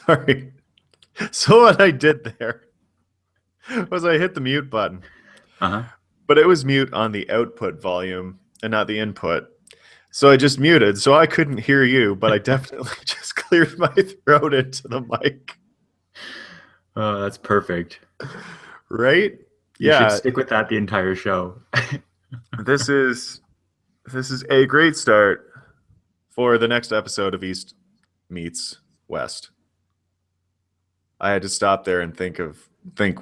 Sorry. So what I did there was I hit the mute button, Uh-huh. but it was mute on the output volume and not the input. So I just muted, so I couldn't hear you, but I definitely just cleared my throat into the mic. Oh, that's perfect. Right? You should Yeah, stick with that the entire show. this is this is a great start for the next episode of East Meets West. I had to stop there and think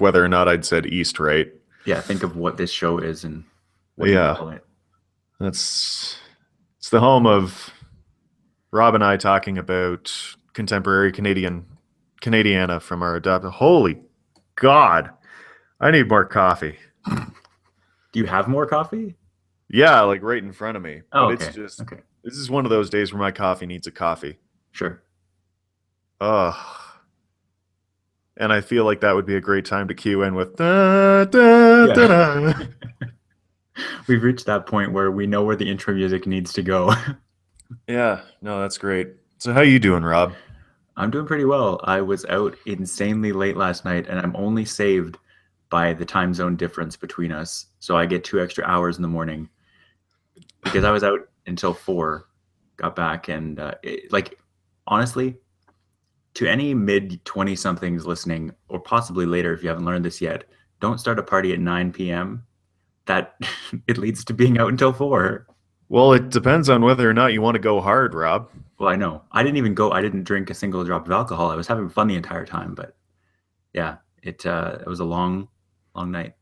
whether or not I'd said East right. Yeah, think of what this show is and what do you Yeah, call it? that's it's the home of Rob and I talking about contemporary Canadiana from our adopted. Holy God, I need more coffee. Do you have more coffee? Yeah, like right in front of me. Oh, But it's okay. just Okay. this is one of those days where my coffee needs a coffee. Sure. Ugh. And I feel like that would be a great time to cue in with da, da, da, Yeah. da. We've reached that point where we know where the intro music needs to go. Yeah, no, that's great. So how you doing, Rob? I'm doing pretty well. I was out insanely late last night, and I'm only saved by the time zone difference between us. So I get 2 extra hours in the morning because I was out until 4, got back, and like honestly, to any mid 20 somethings listening, or possibly later if you haven't learned this yet, don't start a party at 9 p.m. That it leads to being out until 4. Well, it depends on whether or not you want to go hard, Rob. Well, I know. I didn't even go. I didn't drink a single drop of alcohol. I was having fun the entire time, but yeah, it was a long night.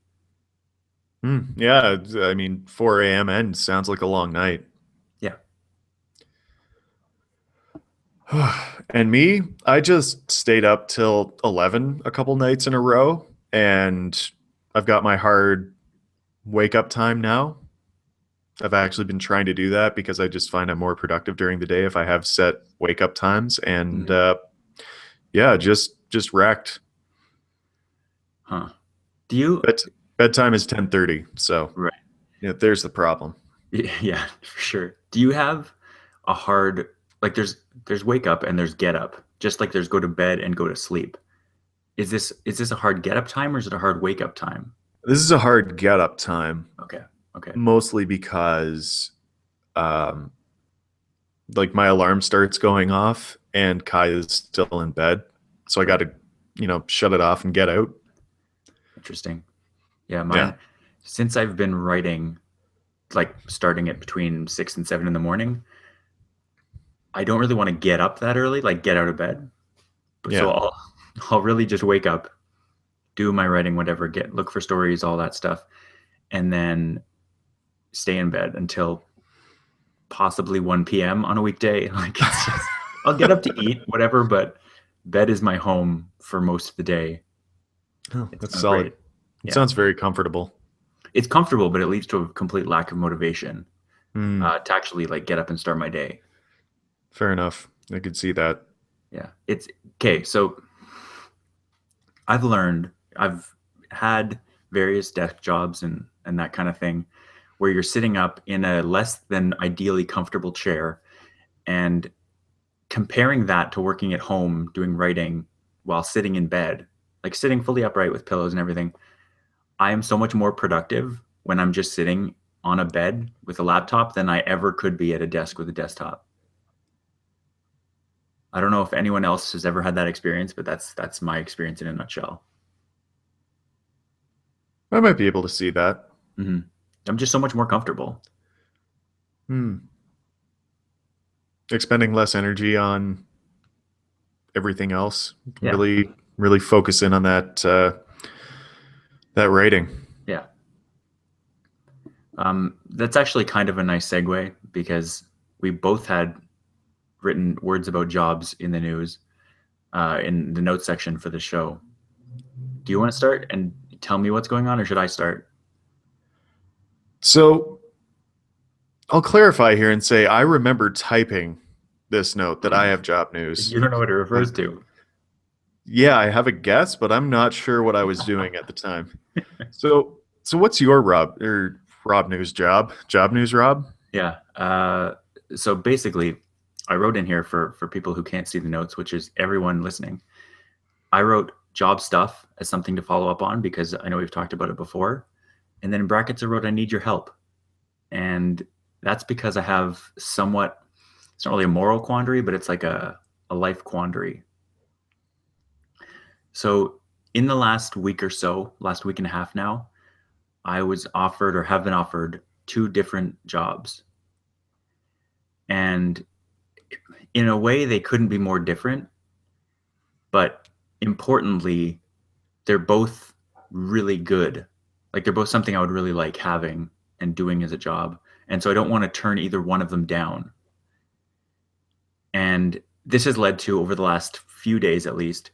Yeah, I mean, 4 a.m. end sounds like a long night. Yeah. And me, I just stayed up till 11 a couple nights in a row, and I've got my hard wake up time now. I've actually been trying to do that because I just find I'm more productive during the day if I have set wake up times. And Mhm. yeah, just wrecked. Huh. Do you? Bed, bedtime is 10:30, so Right. yeah, there's the problem. Yeah, for sure. Do you have a hard like there's wake up and there's get up, just like there's go to bed and go to sleep. Is this a hard get up time or is it a hard wake up time? This is a hard get up time, Okay. Okay. mostly because um, like my alarm starts going off and Kai is still in bed, so I got Right. to shut it off and get out. Interesting. Yeah, Yeah, mine since I've been writing like starting at between 6 and 7 in the morning, I don't really want to get up that early, like get out of bed. But so yeah. I'll really just wake up, do my writing, whatever, get look for stories, all that stuff, and then stay in bed until possibly 1 p.m. on a weekday. Like it's just I'll get up to eat, whatever, but bed is my home for most of the day. Oh, It's that's not solid. great. It Yeah. sounds very comfortable. It's comfortable, but it leads to a complete lack of motivation Hmm. to actually like get up and start my day. Fair enough. I could see that. Yeah. It's okay. So I've had various desk jobs and that kind of thing where you're sitting up in a less than ideally comfortable chair and comparing that to working at home doing writing while sitting in bed, like sitting fully upright with pillows and everything. I am so much more productive when I'm just sitting on a bed with a laptop than I ever could be at a desk with a desktop. I don't know if anyone else has ever had that experience, but that's my experience in a nutshell. I might be able to see that. hmm I'm just so much more comfortable. Hmm. Expending less energy on everything else. Yeah, Really focus in on that writing. yeah. That's actually kind of a nice segue because we both had written words about jobs in the news in the notes section for the show. Do you want to start and tell me what's going on, or should I start? So I'll clarify here and say I remember typing this note that I have job news. You don't know what it Uh, refers to. yeah, I have a guess, but I'm not sure what I was doing at the time. So what's your Rob news job? Job news, Rob? Yeah. So basically, I wrote in here for people who can't see the notes, which is everyone listening. I wrote job stuff as something to follow up on because I know we've talked about it before. And then in brackets, I wrote, I need your help. And that's because I have somewhat, it's not really a moral quandary, but it's like a life quandary. So in the last week or so, last week and a half now, I was offered or have been offered two different jobs. And in a way, they couldn't be more different. But importantly, they're both really good. Like they're both something I would really like having and doing as a job. And so I don't want to turn either one of them down. And this has led to, over the last few days at least,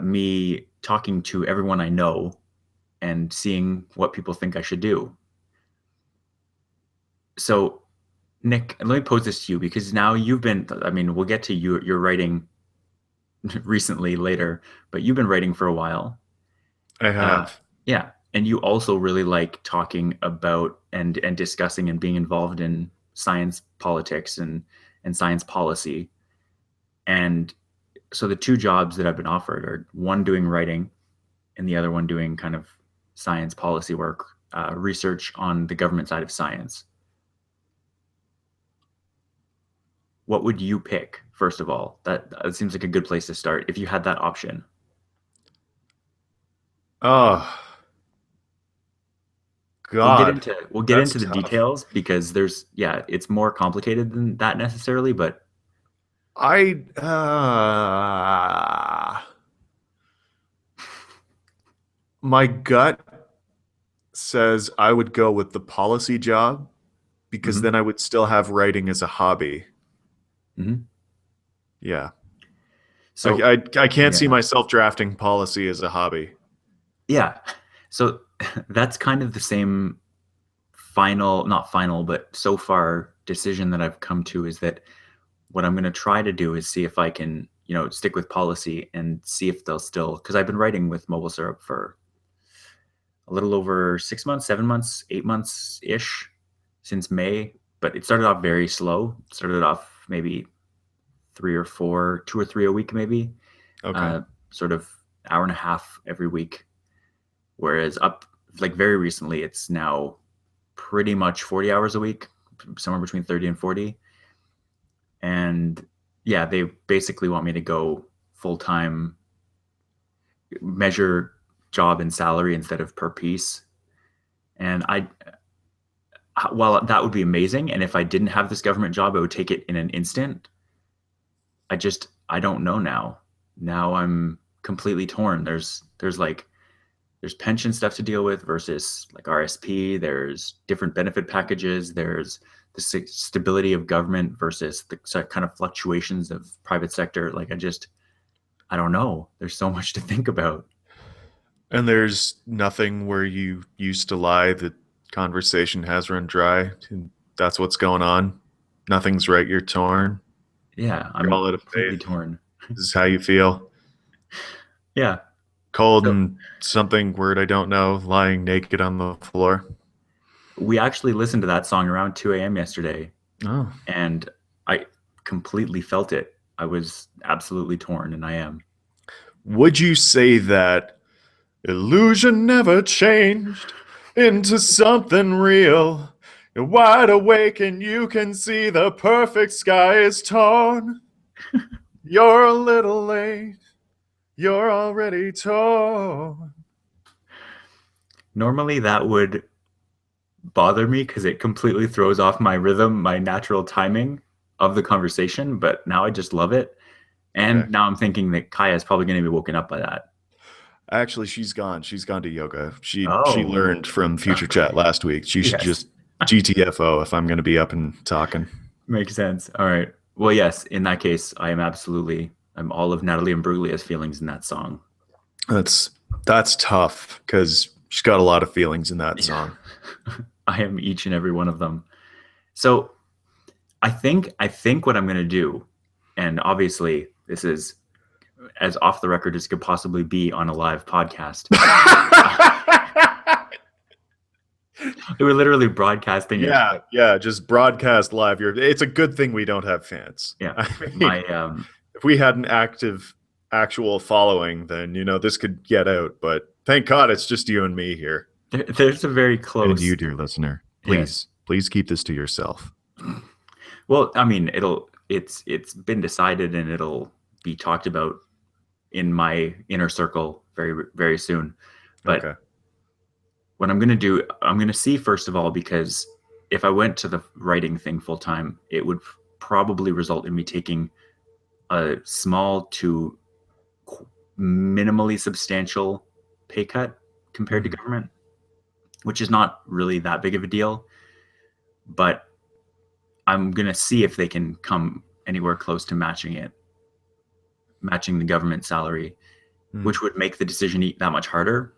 me talking to everyone I know and seeing what people think I should do. So, Nick, let me pose this to you because now you've been, I mean, we'll get to your writing recently later, but you've been writing for a while. I Uh, have. yeah. And you also really like talking about and discussing and being involved in science politics and science policy. And so the two jobs that I've been offered are one doing writing and the other one doing kind of science policy work, research on the government side of science. What would you pick, first of all? That seems like a good place to start if you had that option. Oh, God, We'll get that's into the tough. details because there's yeah, it's more complicated than that necessarily, but I my gut says I would go with the policy job because mhm, then I would still have writing as a hobby. mhm. Yeah. So I can't see yeah. myself drafting policy as a hobby. Yeah. So that's kind of the same final, not final, but so far decision that I've come to is that what I'm going to try to do is see if I can, stick with policy and see if they'll still, because I've been writing with Mobile Syrup for a little over 6 months, 7 months, 8 months ish since May, but it started off very slow. It started off maybe three or four, two or three a week, maybe, Okay. uh, sort of hour and a half every week. Whereas up like very recently, it's now pretty much 40 hours a week, somewhere between 30 and 40. And yeah, they basically want me to go full time, measure job and salary instead of per piece. And while that would be amazing, and if I didn't have this government job, I would take it in an instant. I don't know now. Now I'm completely torn. There's pension stuff to deal with versus like RSP. There's different benefit packages. There's the stability of government versus the kind of fluctuations of private sector. I don't know. There's so much to think about. And there's nothing where you used to lie. The conversation has run dry. And that's what's going on. Nothing's right. You're torn. Yeah, You're I'm all out of completely faith. torn. This is how you feel. Yeah. Cold So and something word I don't know, lying naked on the floor. we actually listened to that song around 2 a.m. yesterday, Oh. and I completely felt it. I was absolutely torn, and I am. Would you say that illusion never changed into something real? You're wide awake and you can see the perfect sky is torn. You're a little late. You're already torn. Normally, that would bother me because it completely throws off my rhythm, my natural timing of the conversation. But now I just love it. Okay. And now I'm thinking that Kaya is probably going to be woken up by that. Actually, she's gone. She's gone to yoga. She Oh, learned from Future Chat last week. She should yes. just GTFO if I'm going to be up and talking. Makes sense. All right. Well, yes, in that case, I'm all of Natalie Imbruglia's feelings in that song. That's that's tough because she's got a lot of feelings in that Yeah. song. I am each and every one of them. So I think what I'm going to do, and obviously this is as off the record as could possibly be on a live podcast. They were literally broadcasting it. Yeah, yeah, just broadcast live. It's a good thing we don't have fans. Yeah, I mean, my if we had an actual following, then this could get out. But thank God it's just you and me here. there's a very And you, close. dear listener, Yes. please keep this to yourself. Well, I mean, it's been decided and it'll be talked about in my inner circle very very soon. But Okay. what I'm going to do, I'm going to see first of all, because if I went to the writing thing full time, it would probably result in me taking a small to minimally substantial pay cut compared to Mhm. government, which is not really that big of a deal. But I'm going to see if they can come anywhere close to matching it, matching the government salary, Mm. which would make the decision that much harder.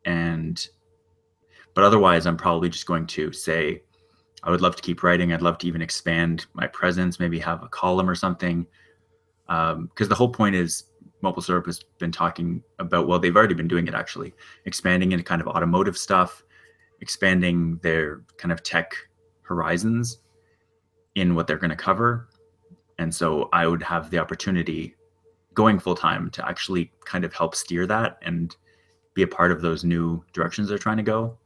And, but otherwise, I'm probably just going to say, I would love to keep writing. I'd love to even expand my presence, maybe have a column or something. Because the whole point is Mobile Syrup has been talking about, well, they've already been doing it actually, expanding into kind of automotive stuff, expanding their kind of tech horizons in what they're going to cover. And so I would have the opportunity going full time to actually kind of help steer that and be a part of those new directions they're trying to go.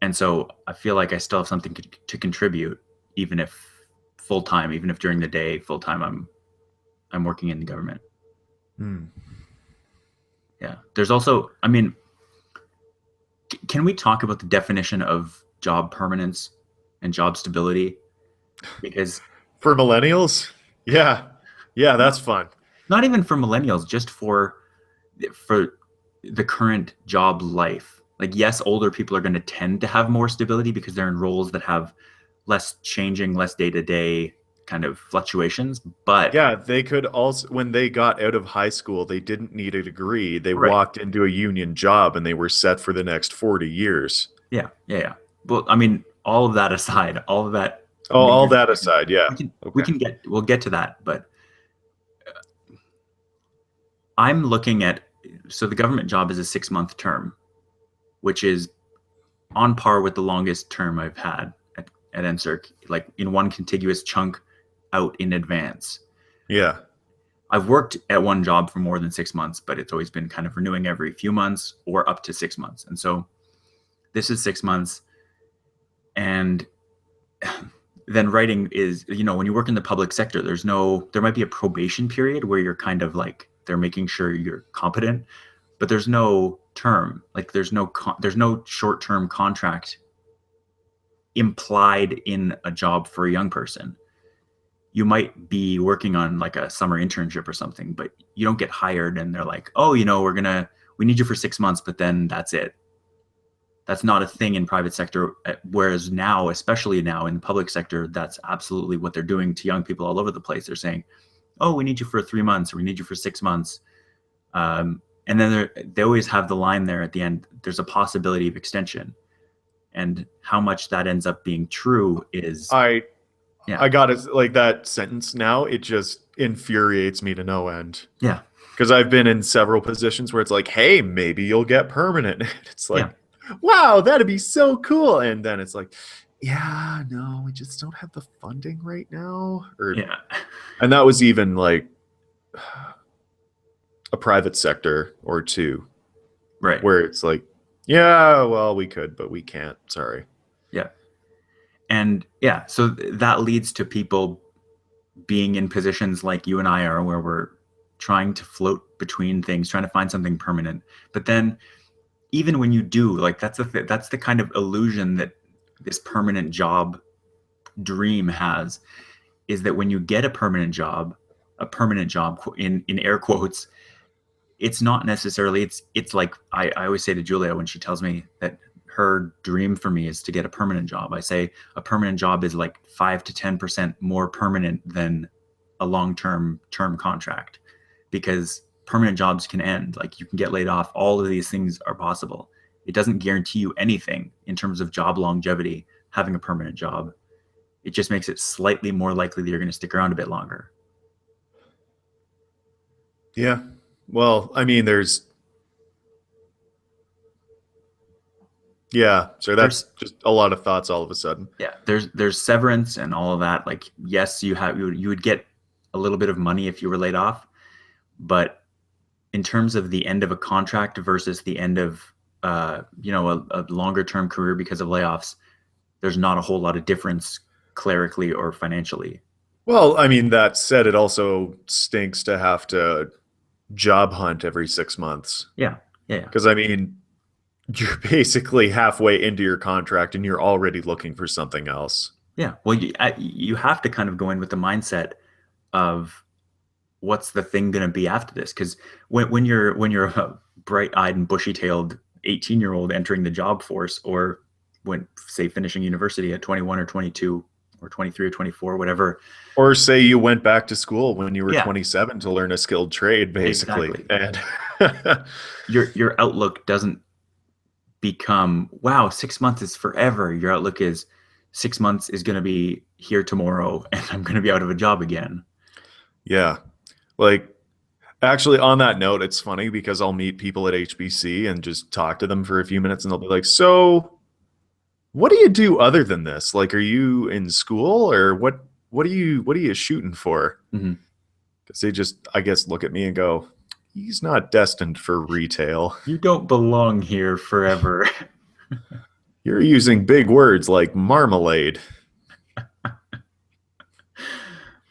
And so I feel like I still have something to contribute, even if full time, even if during the day full time I'm working in the government. Mm. Yeah. There's also, I mean, can we talk about the definition of job permanence and job stability? Because For millennials, yeah, yeah, not that's fun. not even for millennials, just for the current job life. Like, yes, older people are going to tend to have more stability because they're in roles that have less changing, less day to day kind of fluctuations. But Yeah, they could also, when they got out of high school, they didn't need a degree. They right, walked into a union job and they were set for the next 40 years. yeah, yeah, yeah. Well, I mean, all of that aside, all of that Oh, all major that discussion, aside, yeah. we Okay. can we'll get to that. But I'm looking at, so the government job is a 6 month term, which is on par with the longest term I've had at NSERC, like in one contiguous chunk out in advance. Yeah. I've worked at one job for more than 6 months, but it's always been kind of renewing every few months or up to 6 months. And so this is 6 months. And then writing is, when you work in the public sector, there might be a probation period where you're kind of like, they're making sure you're competent, but there's no term, like there's no short-term contract implied in a job for a young person. You might be working on like a summer internship or something, but you don't get hired and they're like, oh, we need you for 6 months, but then that's it. That's not a thing in private sector. Whereas now, especially now in the public sector, that's absolutely what they're doing to young people all over the place. They're saying, oh, we need you for 3 months or we need you for 6 months. And then they always have the line there at the end, there's a possibility of extension. And how much that ends up being true is, I yeah, I got it, like that sentence now, it just infuriates me to no end. yeah, Because I've been in several positions where it's like, hey, maybe you'll get permanent. And it's yeah, like, wow, that'd be so cool. And then it's like, yeah, no, we just don't have the funding right now. yeah, And that was even like a private sector or two, right, where it's like, yeah, well, we could, but we can't. Sorry. yeah. And yeah, so that leads to people being in positions like you and I are, where we're trying to float between things, trying to find something permanent. But then, even when you do, like that's the kind of illusion that this permanent job dream has, is that when you get a permanent job in air quotes, it's not necessarily, it's like I always say to Julia when she tells me that her dream for me is to get a permanent job. I say a permanent job is like 5 to 10% more permanent than a long term contract, because permanent jobs can end. Like, you can get laid off. All of these things are possible. It doesn't guarantee you anything in terms of job longevity, having a permanent job. It just makes it slightly more likely that you're going to stick around a bit longer. Yeah. Well, I mean, there's Yeah. So that's There's just a lot of thoughts all of a sudden. yeah, there's severance and all of that. Like yes, you would get a little bit of money if you were laid off, but in terms of the end of a contract versus the end of a longer term career because of layoffs, there's not a whole lot of difference clerically or financially. Well, I mean, that said, it also stinks to have to job hunt every 6 months. Yeah, yeah, yeah. Because, I mean, you're basically halfway into your contract and you're already looking for something else. Yeah. Well, you have to kind of go in with the mindset of what's the thing going to be after this? Because when you're a bright-eyed and bushy-tailed 18-year-old entering the job force, or when say finishing university at 21 or 22 or 23 or 24, whatever. Or say you went back to school when you were Yeah, 27 to learn a skilled trade, basically. exactly. And Your outlook doesn't become, wow, 6 months is forever. Your outlook is 6 months is going to be here tomorrow, and I'm going to be out of a job again. yeah, like actually, on that note, it's funny because I'll meet people at HBC and just talk to them for a few minutes and they'll be like, "So, what do you do other than this? Like, are you in school or what are you shooting for?" Mhm. Because they just, I guess, look at me and go, "He's not destined for retail. You don't belong here forever. You're using big words like marmalade."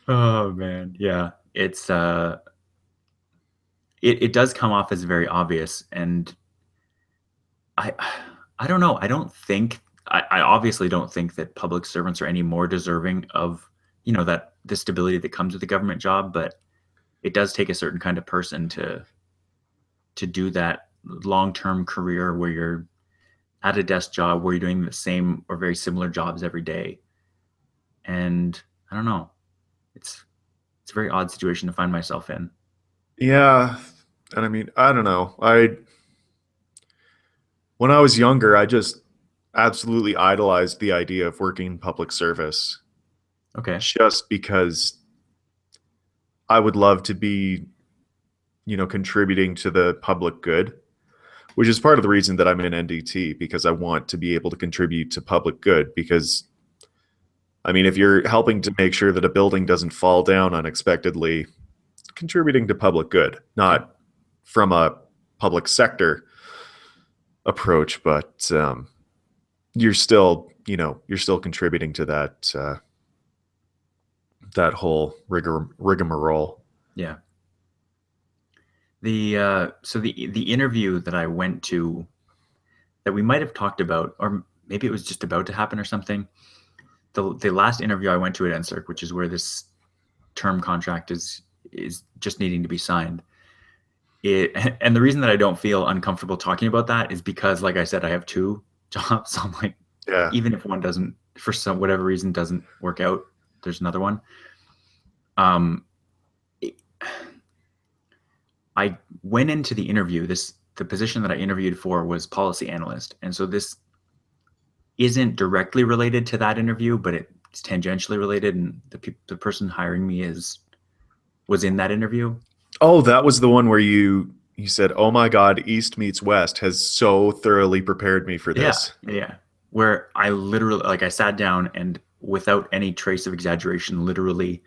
Oh man, yeah. It does come off as very obvious, and I I don't know. I obviously don't think that public servants are any more deserving of, that the stability that comes with a government job, but it does take a certain kind of person to do that long-term career where you're at a desk job where you're doing the same or very similar jobs every day. And I don't know. It's it's a very odd situation to find myself in. Yeah, and I mean, I don't know. I When I was younger, I just absolutely idolized the idea of working in public service Okay. just because I would love to be, contributing to the public good, which is part of the reason that I'm in NDT because I want to be able to contribute to public good. Because, I mean, if you're helping to make sure that a building doesn't fall down unexpectedly, contributing to public good, Yeah. not from a public sector approach, but you're still contributing to that whole rigmarole. Yeah. The interview that I went to that we might have talked about, or maybe it was just about to happen or something. The last interview I went to at NSERC, which is where this term contract is just needing to be signed. It and the reason that I don't feel uncomfortable talking about that is because, like I said, I have two jobs. So I'm like, Yeah. even if one doesn't, for some whatever reason, doesn't work out, there's another one. Um, it- I went into the interview. The position that I interviewed for was policy analyst, and so this isn't directly related to that interview, but it's tangentially related. And the person hiring me is was in that interview. Oh, that was the one where you said, "Oh my God, East meets West has so thoroughly prepared me for Yeah, this." yeah. Where I literally, like, I sat down and without any trace of exaggeration, literally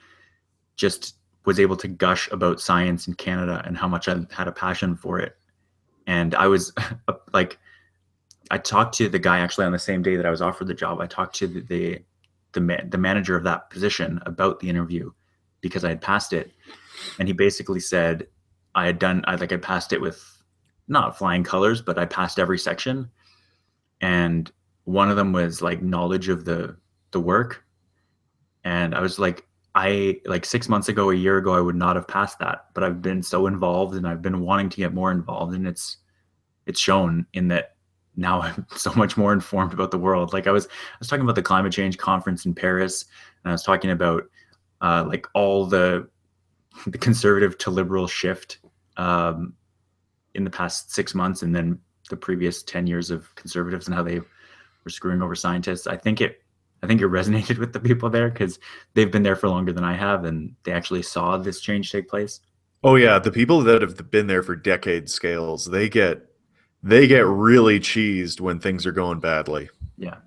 just was able to gush about science in Canada and how much I had a passion for it. And I was like, I talked to the guy actually on the same day that I was offered the job. I talked to the manager of that position about the interview because I had passed it, and he basically said I passed it with not flying colors, but I passed every section, and one of them was like knowledge of the work, and I was like, I like 6 months ago, a year ago, I would not have passed that, but I've been so involved and I've been wanting to get more involved, and it's shown in that now I'm so much more informed about the world. Like I was talking about the climate change conference in Paris, and I was talking about like all the conservative to liberal shift um, in the past 6 months, and then the previous 10 years of conservatives and how they were screwing over scientists. I think it resonated with the people there because they've been there for longer than I have, and they actually saw this change take place. Oh yeah, the people that have been there for decade scales, they get really cheesed when things are going badly. Yeah.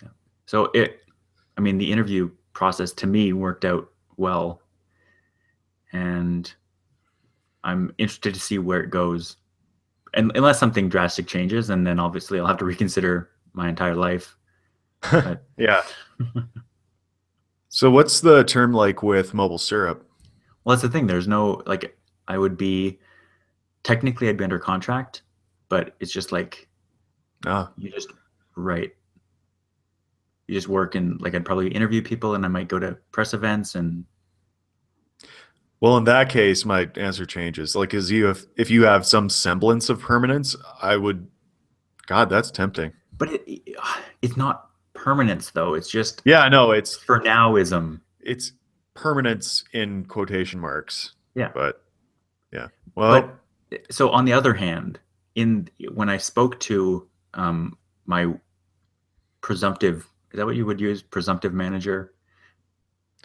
Yeah. So I mean, the interview process to me worked out well, and I'm interested to see where it goes. And unless something drastic changes, and then obviously I'll have to reconsider my entire life. But Yeah. So what's the term like with mobile syrup? well, that's the thing. There's no like I would be technically I'd be under contract, but it's just like Ah, you just write, you just work and like I'd probably interview people and I might go to press events and well, in that case, my answer changes. Like, as you have, if you have some semblance of permanence, I would. God, that's tempting. but it's not permanence though. It's just Yeah, I know for nowism. it's permanence in quotation marks, Yeah. but yeah. But Well, so on the other hand, in when I spoke to my presumptive, is that what you would use? Presumptive manager,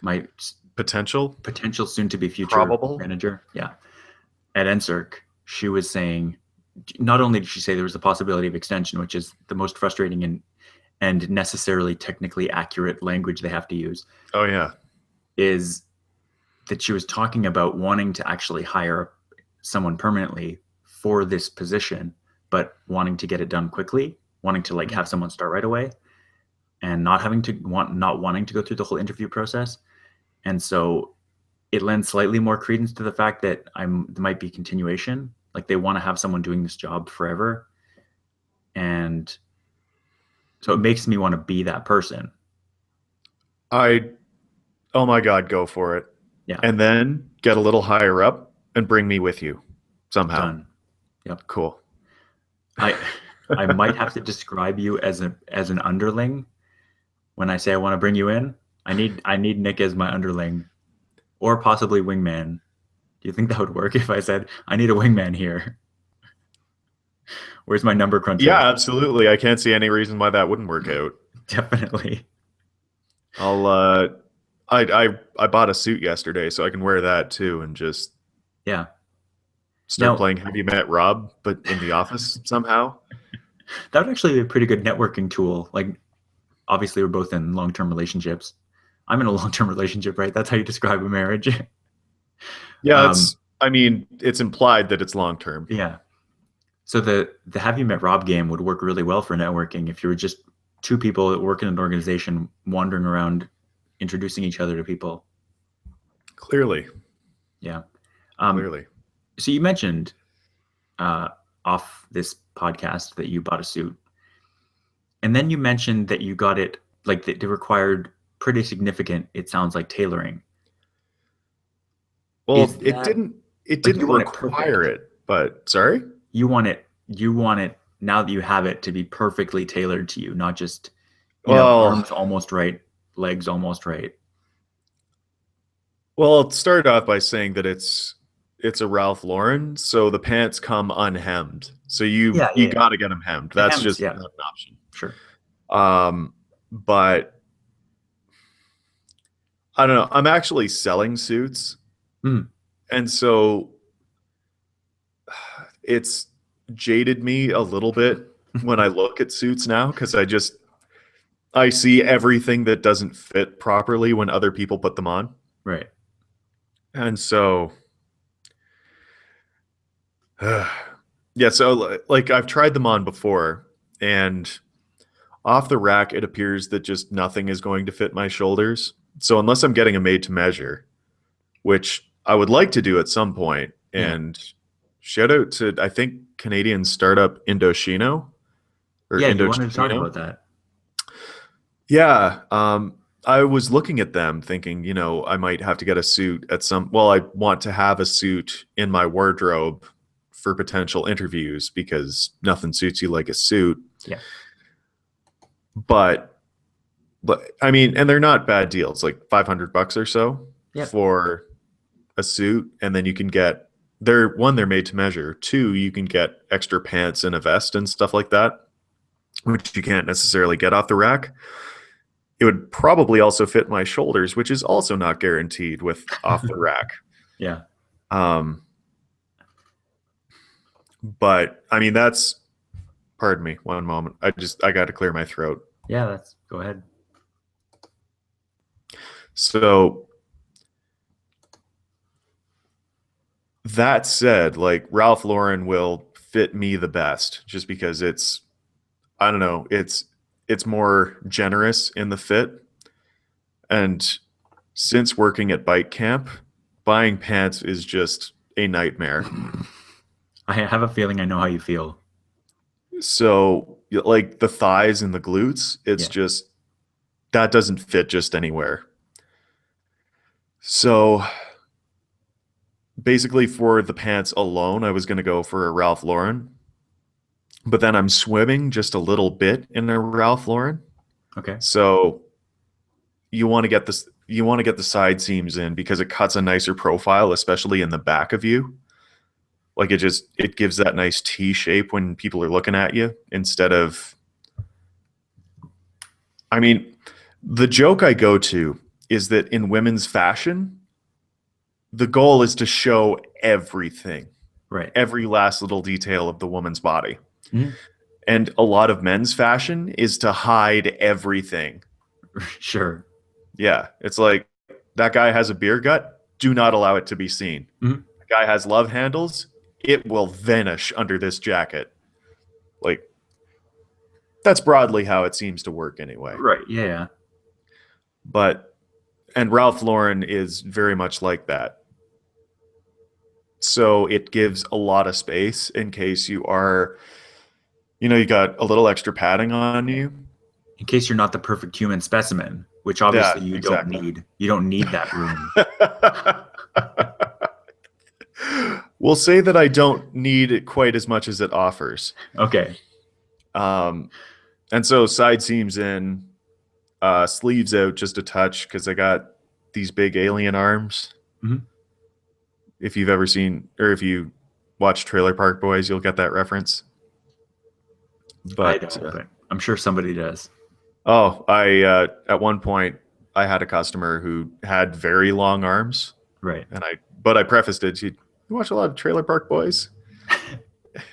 my potential, potential soon to be future probable. manager. Yeah. At NSERC, she was saying, not only did she say there was a possibility of extension, which is the most frustrating and necessarily technically accurate language they have to use, Oh yeah. is that she was talking about wanting to actually hire someone permanently for this position, but wanting to get it done quickly, wanting to like have someone start right away and not wanting to go through the whole interview process. And so it lends slightly more credence to the fact that there might be continuation. Like they want to have someone doing this job forever. And so it makes me want to be that person. I. Oh my God, go for it, Yeah. and then get a little higher up and bring me with you somehow. Done. Yep. Cool. I I might have to describe you as an underling when I say I want to bring you in. I need Nick as my underling or possibly wingman. Do you think that would work if I said I need a wingman here? Where's my number Yeah, cruncher? absolutely. I can't see any reason why that wouldn't work out. Definitely. I'll I bought a suit yesterday, so I can wear that too and just Yeah. start Now, playing Have You Met Rob, but in the office somehow. that would actually be a pretty good networking tool. Like, obviously, we're both in long-term relationships. I'm in a long-term relationship, right? That's how you describe a marriage. Yeah, um, it's I mean, it's implied that it's long term. yeah. So the Have You Met Rob game would work really well for networking if you were just two people that work in an organization wandering around introducing each other to people. Clearly, Yeah. Um, clearly. so you mentioned uh, off this podcast that you bought a suit, and then you mentioned that you got it like that it required pretty significant. It sounds like tailoring. Is Well, that it like didn't you want it require perfect? it, but sorry? You want it now that you have it to be perfectly tailored to you, not just Well, arms almost right, legs almost right. well, I'll start off by saying that it's a Ralph Lauren, so the pants come unhemmed. So Yeah, you yeah, yeah. got to get them hemmed. The That's hems, just yeah, not an option. sure. But I don't know. I'm actually selling suits, Mm, and so it's jaded me a little bit when I look at suits now because I see everything that doesn't fit properly when other people put them on. right. And so yeah, so like I've tried them on before and off the rack it appears that just nothing is going to fit my shoulders. So unless I'm getting a made to measure, which I would like to do at some point, Yeah, and shout out to I think Canadian startup Indochino or yeah. You wanted to talk Indochino. about that. Yeah, I was looking at them thinking, I might have to get a suit well, I want to have a suit in my wardrobe for potential interviews because nothing suits you like a suit. Yeah, But I mean, and they're not bad deals, like $500 or so yeah, for a suit, and then you can get they're made to measure. Two, you can get extra pants and a vest and stuff like that, which you can't necessarily get off the rack. It would probably also fit my shoulders, which is also not guaranteed with off the rack. yeah. Um, But I mean, that's, pardon me, one moment. I got to clear my throat. Yeah, that's go ahead. So that said, like Ralph Lauren will fit me the best just because I don't know, it's more generous in the fit. And since working at bike camp, buying pants is just a nightmare. I have a feeling I know how you feel. So like the thighs and the glutes, it's Yeah. just that doesn't fit just anywhere. So basically for the pants alone, I was going to go for a Ralph Lauren, but then I'm swimming just a little bit in a Ralph Lauren. Okay. So you want to get the side seams in because it cuts a nicer profile, especially in the back of you. Like it gives that nice T shape when people are looking at you instead of, I mean, the joke I go to is that in women's fashion, the goal is to show everything, Right. every last little detail of the woman's body. Mhm. And a lot of men's fashion is to hide everything. Sure. Yeah, it's like that guy has a beer gut, do not allow it to be seen. Mhm. The guy has love handles, it will vanish under this jacket. Like that's broadly how it seems to work anyway. Right. Yeah. But and Ralph Lauren is very much like that. So it gives a lot of space in case you are, you got a little extra padding on you. In case you're not the perfect human specimen, which obviously Yeah, you don't exactly. need. You don't need that room. We'll say that I don't need it quite as much as it offers. Okay. Um, and so side seams in, sleeves out just a touch because I got these big alien arms. Mhm. If you've ever seen or if you watch Trailer Park Boys, you'll get that reference. I But don't, but I'm sure somebody does. I at one point I had a customer who had very long arms, Right. and I prefaced it. You watch a lot of Trailer Park Boys,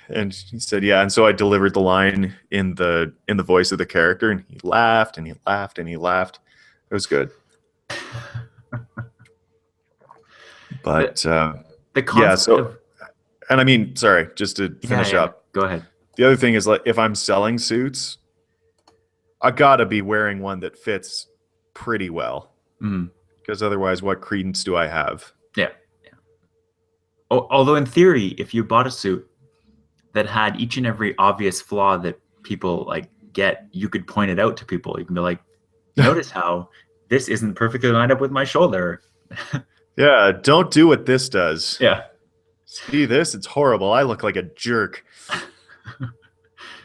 and he said yeah. And so I delivered the line in the voice of the character, and he laughed and he laughed and he laughed. It was good, The but the yeah. concept So of and I mean, sorry, just to yeah, finish yeah. up. Go ahead. The other thing is like if I'm selling suits, I gotta be wearing one that fits pretty well Mm. because otherwise, what credence do I have? Yeah. Although in theory, if you bought a suit that had each and every obvious flaw that people like get, you could point it out to people. You can be like, notice how this isn't perfectly lined up with my shoulder. Yeah, don't do what this does. Yeah. See this? It's horrible. I look like a jerk.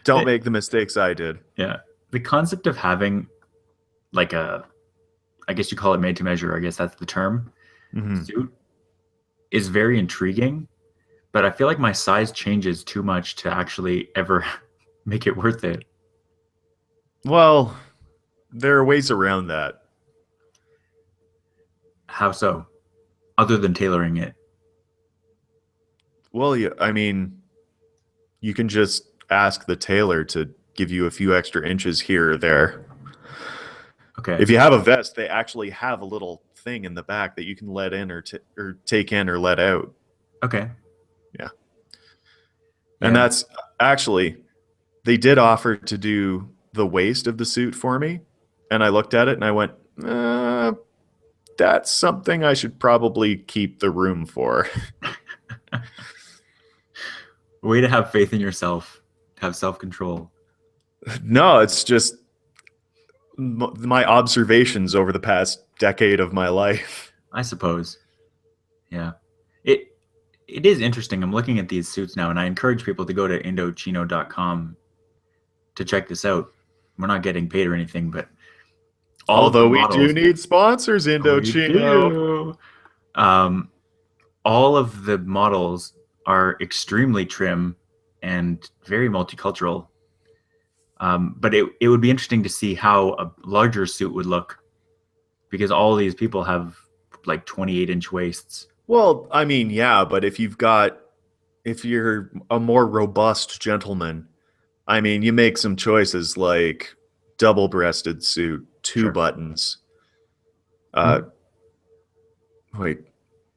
Don't The, make the mistakes I did. yeah. The concept of having like I guess you call it made to measure, I guess that's the term, Hmm. suit is very intriguing, but I feel like my size changes too much to actually ever make it worth it. Well, there are ways around that. How so? Other than tailoring it. Well, yeah, I mean, you can just ask the tailor to give you a few extra inches here or there. Okay. If you have a vest, they actually have a little thing in the back that you can let in or take in or let out. Okay. Yeah. And Yeah. that's actually, they did offer to do the waist of the suit for me. And I looked at it and I went, that's something I should probably keep the room for. Way to have faith in yourself, have self control. No, it's just my observations over the past decade of my life. I suppose. Yeah. It it is interesting. I'm looking at these suits now, and I encourage people to go to indochino.com to check this out. We're not getting paid or anything, but all of the Although we do models need sponsors, we Indochino. do. Um, all of the models are extremely trim and very multicultural. But it would be interesting to see how a larger suit would look because all these people have like 28-inch waists. Well, I mean, yeah, but if you're a more robust gentleman, I mean, you make some choices like double-breasted suit, two Sure. buttons. Uh, Hmm. wait,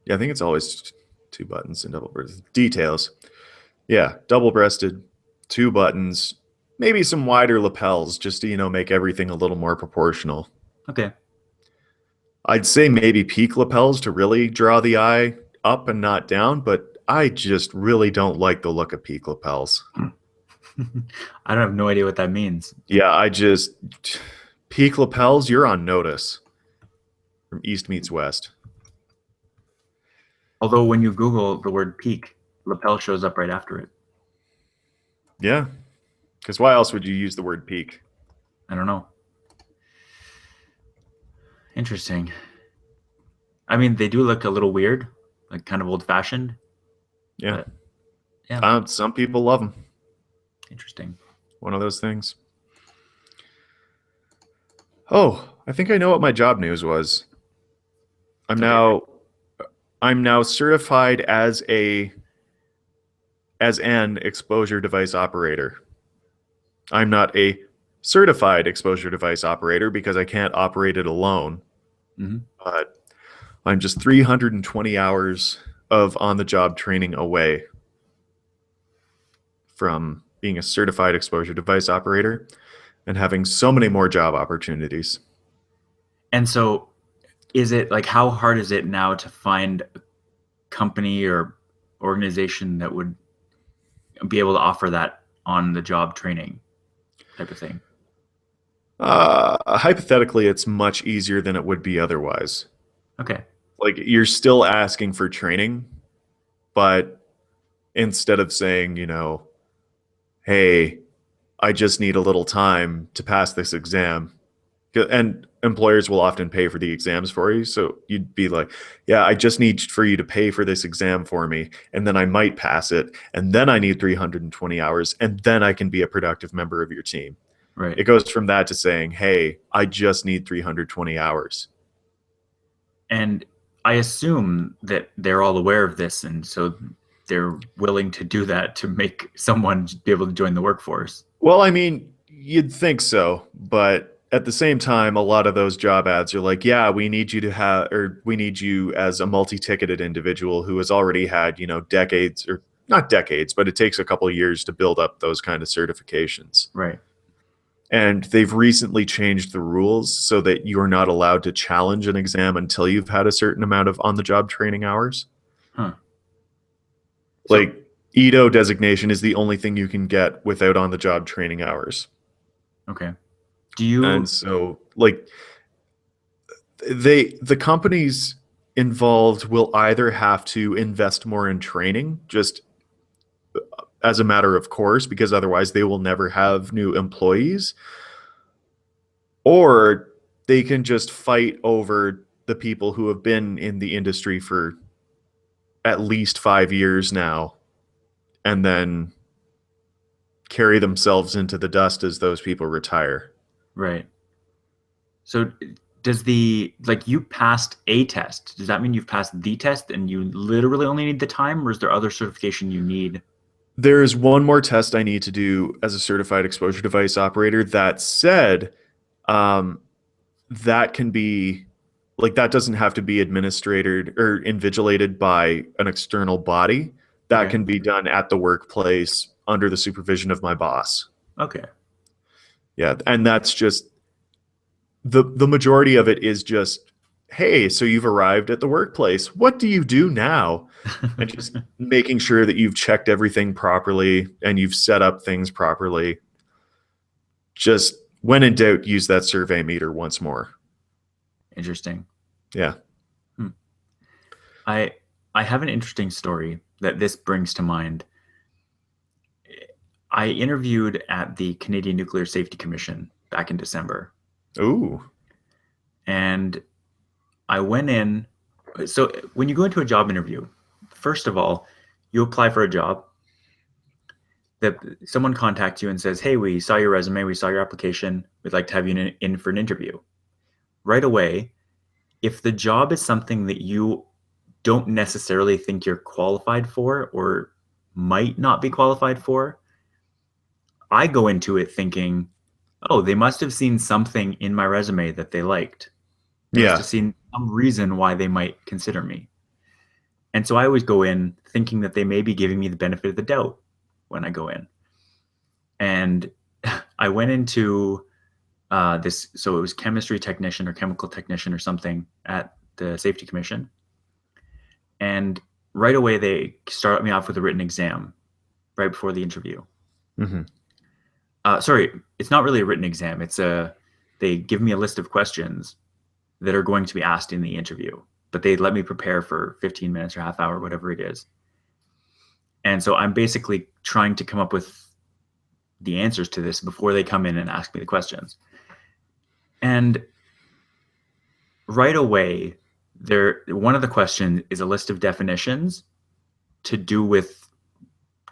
yeah, I think it's always two buttons and double-breasted details. Yeah, double-breasted, two buttons, maybe some wider lapels, just to make everything a little more proportional. Okay. I'd say maybe peak lapels to really draw the eye up and not down, but I just really don't like the look of peak lapels. I don't have no idea what that means. Yeah, peak lapels, you're on notice from East meets West. Although when you Google the word peak, lapel shows up right after it. Yeah, because why else would you use the word peak? I don't know. Interesting. I mean, they do look a little weird, like kind of old fashioned, Yeah, but yeah, some people love them. interesting. One of those things. Oh, I think I know what my job news was. I'm Okay. now I'm now certified as an exposure device operator. I'm not a certified exposure device operator because I can't operate it alone, Hmm. but I'm just 320 hours of on the job training away from being a certified exposure device operator and having so many more job opportunities. And so, is it like how hard is it now to find a company or organization that would be able to offer that on the job training type of thing? Hypothetically, it's much easier than it would be otherwise. Okay. Like you're still asking for training, but instead of saying, hey, I just need a little time to pass this exam, and employers will often pay for the exams for you. So you'd be like, yeah, I just need for you to pay for this exam for me. And then I might pass it. And then I need 320 hours. And then I can be a productive member of your team. Right. It goes from that to saying, hey, I just need 320 hours. And I assume that they're all aware of this, and so they're willing to do that to make someone be able to join the workforce. Well, I mean, you'd think so, but at the same time, a lot of those job ads are like, yeah, we need you to have, or we need you as a multi-ticketed individual who has already had, decades or not decades, but it takes a couple of years to build up those kind of certifications. Right. And they've recently changed the rules so that you're not allowed to challenge an exam until you've had a certain amount of on-the-job training hours. Huh. So, Like, EDO designation is the only thing you can get without on-the-job training hours. okay. Do And you, so, like, the companies involved will either have to invest more in training just as a matter of course because otherwise they will never have new employees, or they can just fight over the people who have been in the industry for at least 5 years now and then carry themselves into the dust as those people retire. right. So, does like you passed a test? Does that mean you've passed the test and you literally only need the time, or is there other certification you need? There's one more test I need to do as a certified exposure device operator. That said, um, that can be that doesn't have to be administrated or invigilated by an external body. That Okay. can be done at the workplace under the supervision of my boss. Okay. Yeah, and that's just the majority of it is just, hey, so you've arrived at the workplace. What do you do now? And just making sure that you've checked everything properly and you've set up things properly. Just when in doubt, use that survey meter once more. Interesting. Yeah. Hmm. I I have an interesting story that this brings to mind. I interviewed at the Canadian Nuclear Safety Commission back in December, Ooh. and I went in. So when you go into a job interview, first of all, you apply for a job. That someone contacts you and says, "Hey, we saw your resume, we saw your application. We'd like to have you in for an interview." Right away, if the job is something that you don't necessarily think you're qualified for, or might not be qualified for, I go into it thinking, oh, they must have seen something in my resume that they liked. They must Yeah. have seen some reason why they might consider me. And so I always go in thinking that they may be giving me the benefit of the doubt when I go in. And I went into this, so it was chemistry technician or chemical technician or something at the safety commission. And right away, they start me off with a written exam right before the interview. Hmm. Sorry, it's not really a written exam. They give me a list of questions that are going to be asked in the interview, but they let me prepare for 15 minutes or half hour, whatever it is. And so I'm basically trying to come up with the answers to this before they come in and ask me the questions. And right away, one of the questions is a list of definitions to do with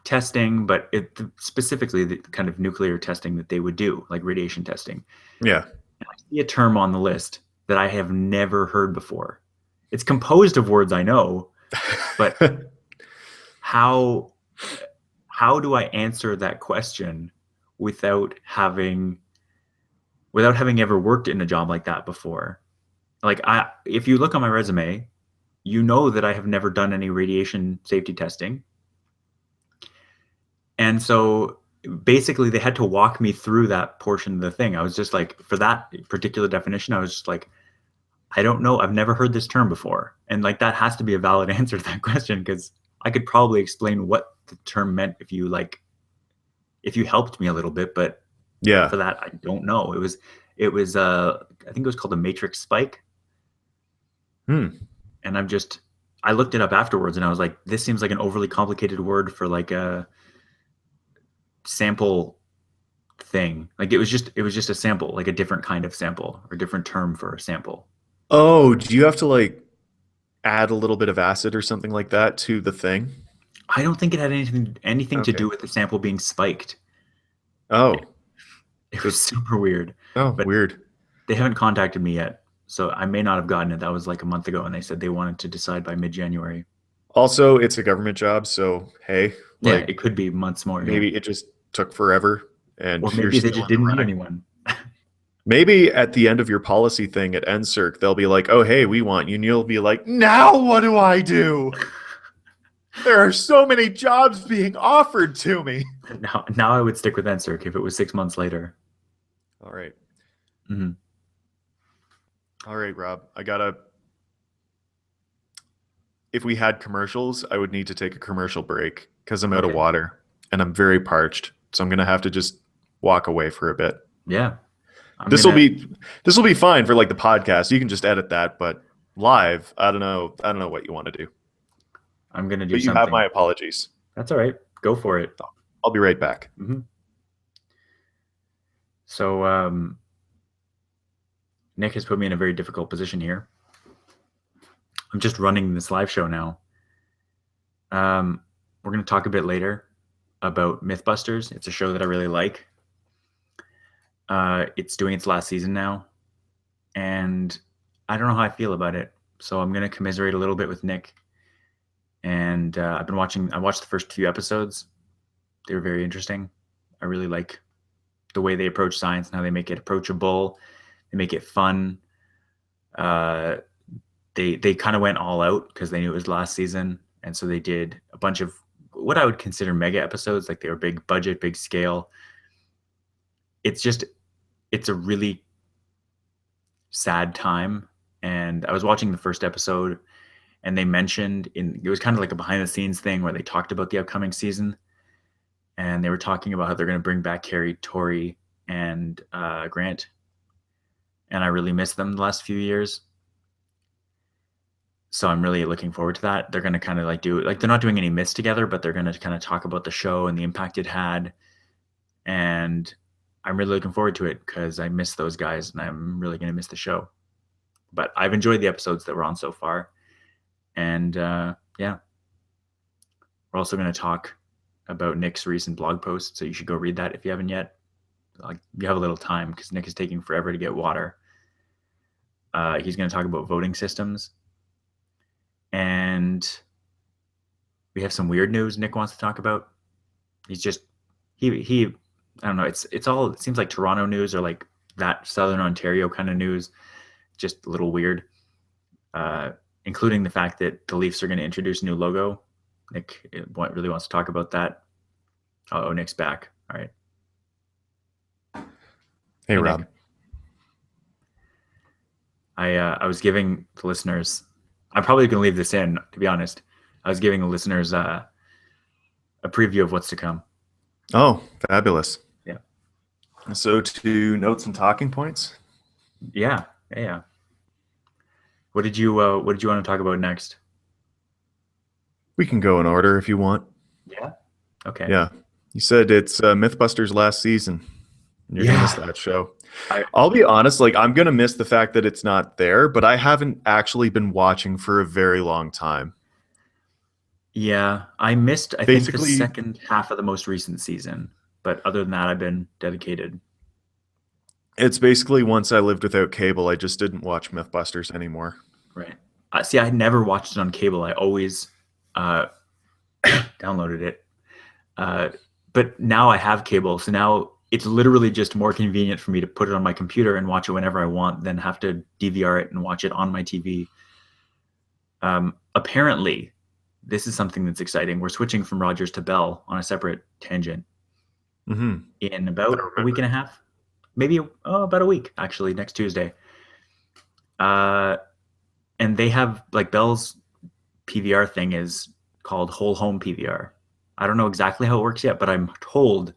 testing, but specifically the kind of nuclear testing that they would do, like radiation testing. Yeah. And I see a term on the list that I have never heard before. It's composed of words I know, but how do I answer that question without having ever worked in a job like that before? Like if you look on my resume, you know that I have never done any radiation safety testing. And so basically they had to walk me through that portion of the thing. I was just like, for that particular definition, I was just like, I don't know. I've never heard this term before. And like, that has to be a valid answer to that question, because I could probably explain what the term meant if you helped me a little bit, but Yeah. for that, I don't know. I think it was called a matrix spike. Hmm. And I looked it up afterwards and I was like, this seems like an overly complicated word for like a sample thing. Like it was just a sample, like a different kind of sample or a different term for a sample. Oh, do you have to like add a little bit of acid or something like that to the thing? I don't think it had anything to Okay. do with the sample being spiked. It, Oh. it It, was super weird, oh, but weird. they haven't contacted me yet. So I may not have gotten it. That was like a month ago and they said they wanted to decide by mid-January. Also, it's a government job, so hey, Yeah, like it could be months more, yeah. maybe it just took forever and Or you're maybe they still just in the didn't need running. anyone. Maybe at the end of your policy thing at NSERC, they'll be like, "Oh, hey, we want you." And you'll be like, "Now what do I do? There are so many jobs being offered to me." Now I would stick with NSERC if it was 6 months later. All right. Mhm. All right, Rob. If we had commercials, I would need to take a commercial break because I'm out of Okay. water and I'm very parched. So I'm going to have to just walk away for a bit. Yeah. I'm This will gonna be this will be fine for like the podcast. You can just edit that, but live, I don't know. I don't know what you want to do. I'm gonna do But you have something. my apologies. That's all right. Go for it. I'll be right back. Hmm. So Nick has put me in a very difficult position here. I'm just running this live show now. We're going to talk a bit later about Mythbusters. It's a show that I really like. It's doing its last season now, and I don't know how I feel about it. So I'm going to commiserate a little bit with Nick. And I watched the first 2 episodes. They were very interesting. I really like the way they approach science and how they make it approachable. They make it fun. Uh, they kind of went all out because they knew it was last season, and so they did a bunch of what I would consider mega episodes. Like, they were big budget, big scale. It's a really sad time. And I was watching the first episode, and they mentioned it was kind of like a behind the scenes thing where they talked about the upcoming season, and they were talking about how they're going to bring back Carrie, Tori, and Grant. And I really missed them the last few years. So I'm really looking forward to that. They're going to kind of like they're not doing any myths together, but they're going to kind of talk about the show and the impact it had. And I'm really looking forward to it because I miss those guys and I'm really going to miss the show. But I've enjoyed the episodes that we're on so far. And yeah, we're also going to talk about Nick's recent blog post. So you should go read that if you haven't yet. Like, you have a little time because Nick is taking forever to get water. He's going to talk about voting systems. And we have some weird news Nick wants to talk about. He's just he I don't know. It's all, it seems like Toronto news or like that Southern Ontario kind of news. Just a little weird, including the fact that the Leafs are going to introduce a new logo. Nick really wants to talk about that. Oh, Nick's back. All right. Hey, Hey, Rob. Nick. I was giving the listeners. I'm probably going to leave this in, to be honest. I was giving the listeners a preview of what's to come. Oh, fabulous. Yeah. So to notes and talking points. Yeah. Yeah. What did you want to talk about next? We can go in order if you want. Yeah. Okay. Yeah. You said it's Mythbusters last season. You're going to miss Yeah. that show. I I'll be honest, like I'm going to miss the fact that it's not there, but I haven't actually been watching for a very long time. Yeah, I missed, I think, the Basically, second half of the most recent season. But other than that, I've been dedicated. it's basically once I lived without cable, I just didn't watch Mythbusters anymore. Right. See, I never watched it on cable. I always uh, downloaded it. Uh, but now I have cable. So now it's literally just more convenient for me to put it on my computer and watch it whenever I want than have to DVR it and watch it on my TV. Apparently, this is something that's exciting. We're switching from Rogers to Bell on a separate tangent Mm-hmm. in I about a week remember. and a half, maybe about a week actually, next Tuesday. Uh, and they have like Bell's PVR thing is called whole home PVR. I don't know exactly how it works yet, but I'm told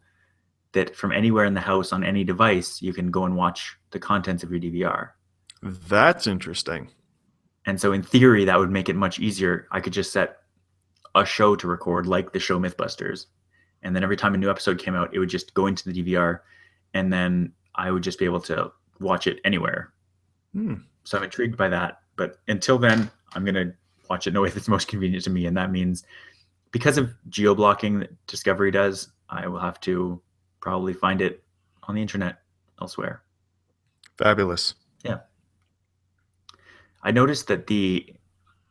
that from anywhere in the house on any device, you can go and watch the contents of your DVR. That's interesting. And so, in theory, that would make it much easier. I could just set a show to record, like the show Mythbusters, and then every time a new episode came out, it would just go into the DVR, and then I would just be able to watch it anywhere. Hmm. So I'm intrigued by that. But until then, I'm going to watch it in a way that's most convenient to me. And that means because of geo blocking that Discovery does, I will have to probably find it on the internet elsewhere. Fabulous. Yeah. I noticed that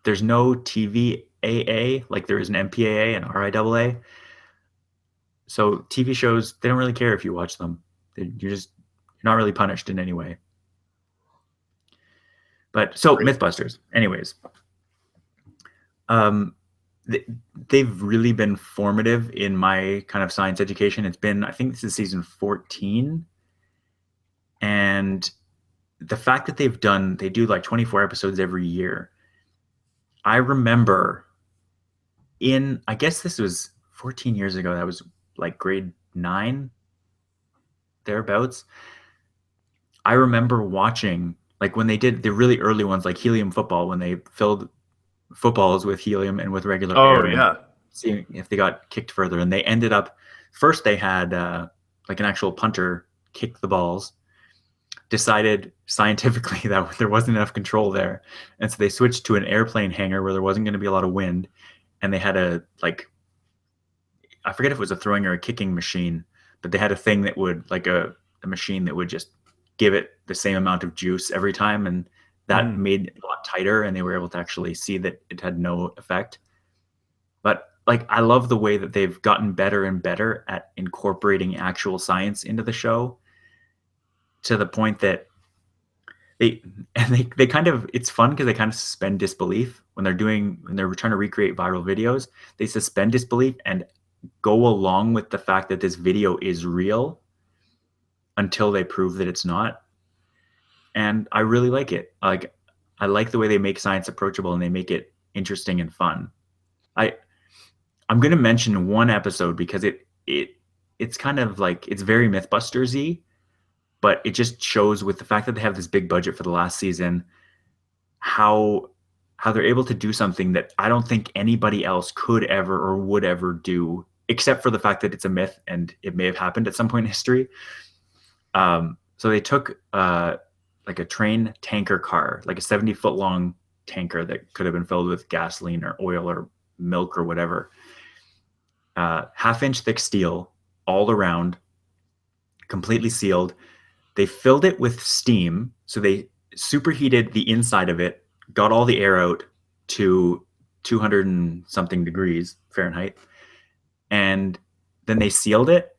there's no TVAA, like there is an MPAA and RIAA. So TV shows, they don't really care if you watch them. You're not really punished in any way. But so Great. Mythbusters, anyways, um, they've really been formative in my kind of science education. It's been, I think this is season 14, and the fact that they do like 24 episodes every year. I remember I guess this was 14 years ago. That was like grade 9, thereabouts. I remember watching like when they did the really early ones, like helium football, when they filled footballs with helium and with regular Oh air and yeah. seeing if they got kicked further. And they ended up, first they had like an actual punter kick the balls, decided scientifically that there wasn't enough control there. And so they switched to an airplane hangar where there wasn't going to be a lot of wind. And they had I forget if it was a throwing or a kicking machine, but they had a thing that would, like a machine that would just give it the same amount of juice every time. And that Mm. made it a lot tighter. And they were able to actually see that it had no effect. But like, I love the way that they've gotten better and better at incorporating actual science into the show, to the point that they they kind of, it's fun because they kind of suspend disbelief when they're trying to recreate viral videos. They suspend disbelief and go along with the fact that this video is real until they prove that it's not. And I really like it. Like, I like the way they make science approachable and they make it interesting and fun. I I'm going to mention one episode because it's kind of like, it's very Mythbusters-y, but it just shows, with the fact that they have this big budget for the last season, how they're able to do something that I don't think anybody else could ever or would ever do, except for the fact that it's a myth and it may have happened at some point in history. So they took like a train tanker car, like a 70-foot long tanker that could have been filled with gasoline or oil or milk or whatever, half-inch thick steel all around, completely sealed. They filled it with steam, so they superheated the inside of it, got all the air out to 200 and something degrees Fahrenheit, and then they sealed it,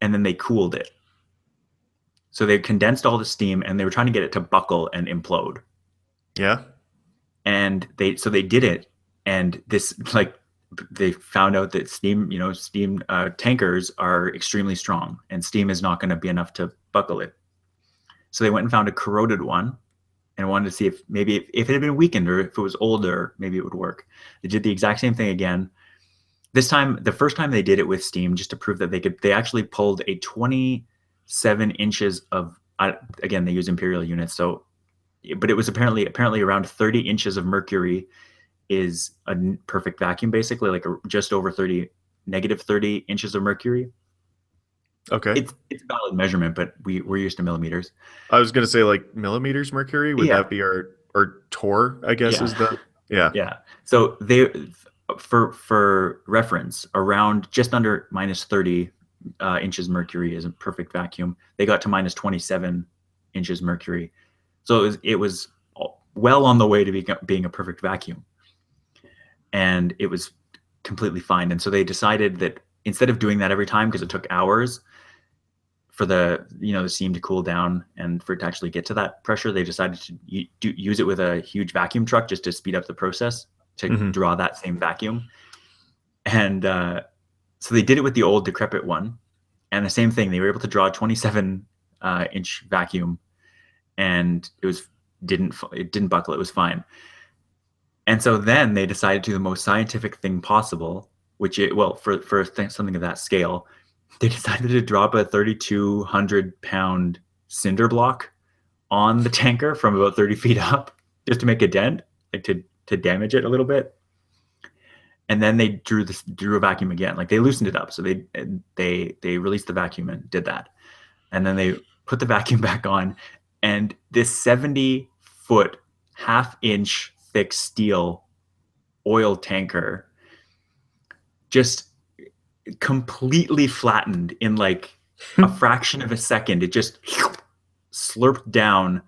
and then they cooled it. So they condensed all the steam, and they were trying to get it to buckle and implode. Yeah. And they did it, and this like they found out that steam tankers are extremely strong, and steam is not going to be enough to buckle it. So they went and found a corroded one, and wanted to see if maybe if it had been weakened or if it was older, maybe it would work. They did the exact same thing again. This time, the first time they did it with steam, just to prove that they actually pulled a 27 inches of, again, they use imperial units. So, but it was apparently around 30 inches of mercury is a perfect vacuum, basically like just over 30, negative 30 inches of mercury. Okay. It's a valid measurement, but we're used to millimeters. I was gonna say like millimeters mercury. Would Yeah. that be our torr? I guess Yeah. is the yeah. Yeah. So for reference, around just under minus 30 inches mercury is a perfect vacuum. They got to minus 27 inches mercury. So it was well on the way to being a perfect vacuum. And it was completely fine. And so they decided that instead of doing that every time, because it took hours for the steam to cool down and for it to actually get to that pressure, they decided to use it with a huge vacuum truck just to speed up the process to draw that same vacuum. And so they did it with the old decrepit one, and the same thing. They were able to draw a 27 inch vacuum, and it didn't buckle. It was fine. And so then they decided to do the most scientific thing possible, for something of that scale, they decided to drop a 3,200-pound cinder block on the tanker from about 30 feet up, just to make a dent, like to damage it a little bit. And then they drew a vacuum again. Like they loosened it up. So they released the vacuum and did that. And then they put the vacuum back on, and this 70-foot, half-inch thick steel oil tanker just completely flattened in like a fraction of a second. It just slurped down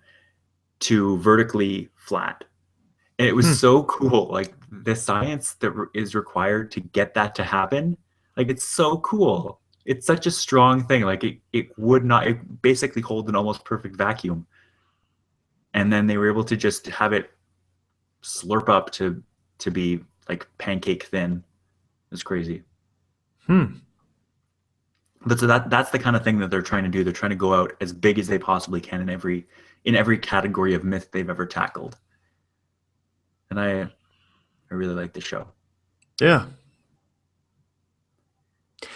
to vertically flat. And it was so cool. Like the science that is required to get that to happen, like it's so cool. It's such a strong thing. Like it basically hold an almost perfect vacuum. And then they were able to just have it slurp up to be like pancake thin. It's crazy. But so that's the kind of thing that they're trying to do. They're trying to go out as big as they possibly can in every category of myth they've ever tackled. And I really like the show. Yeah.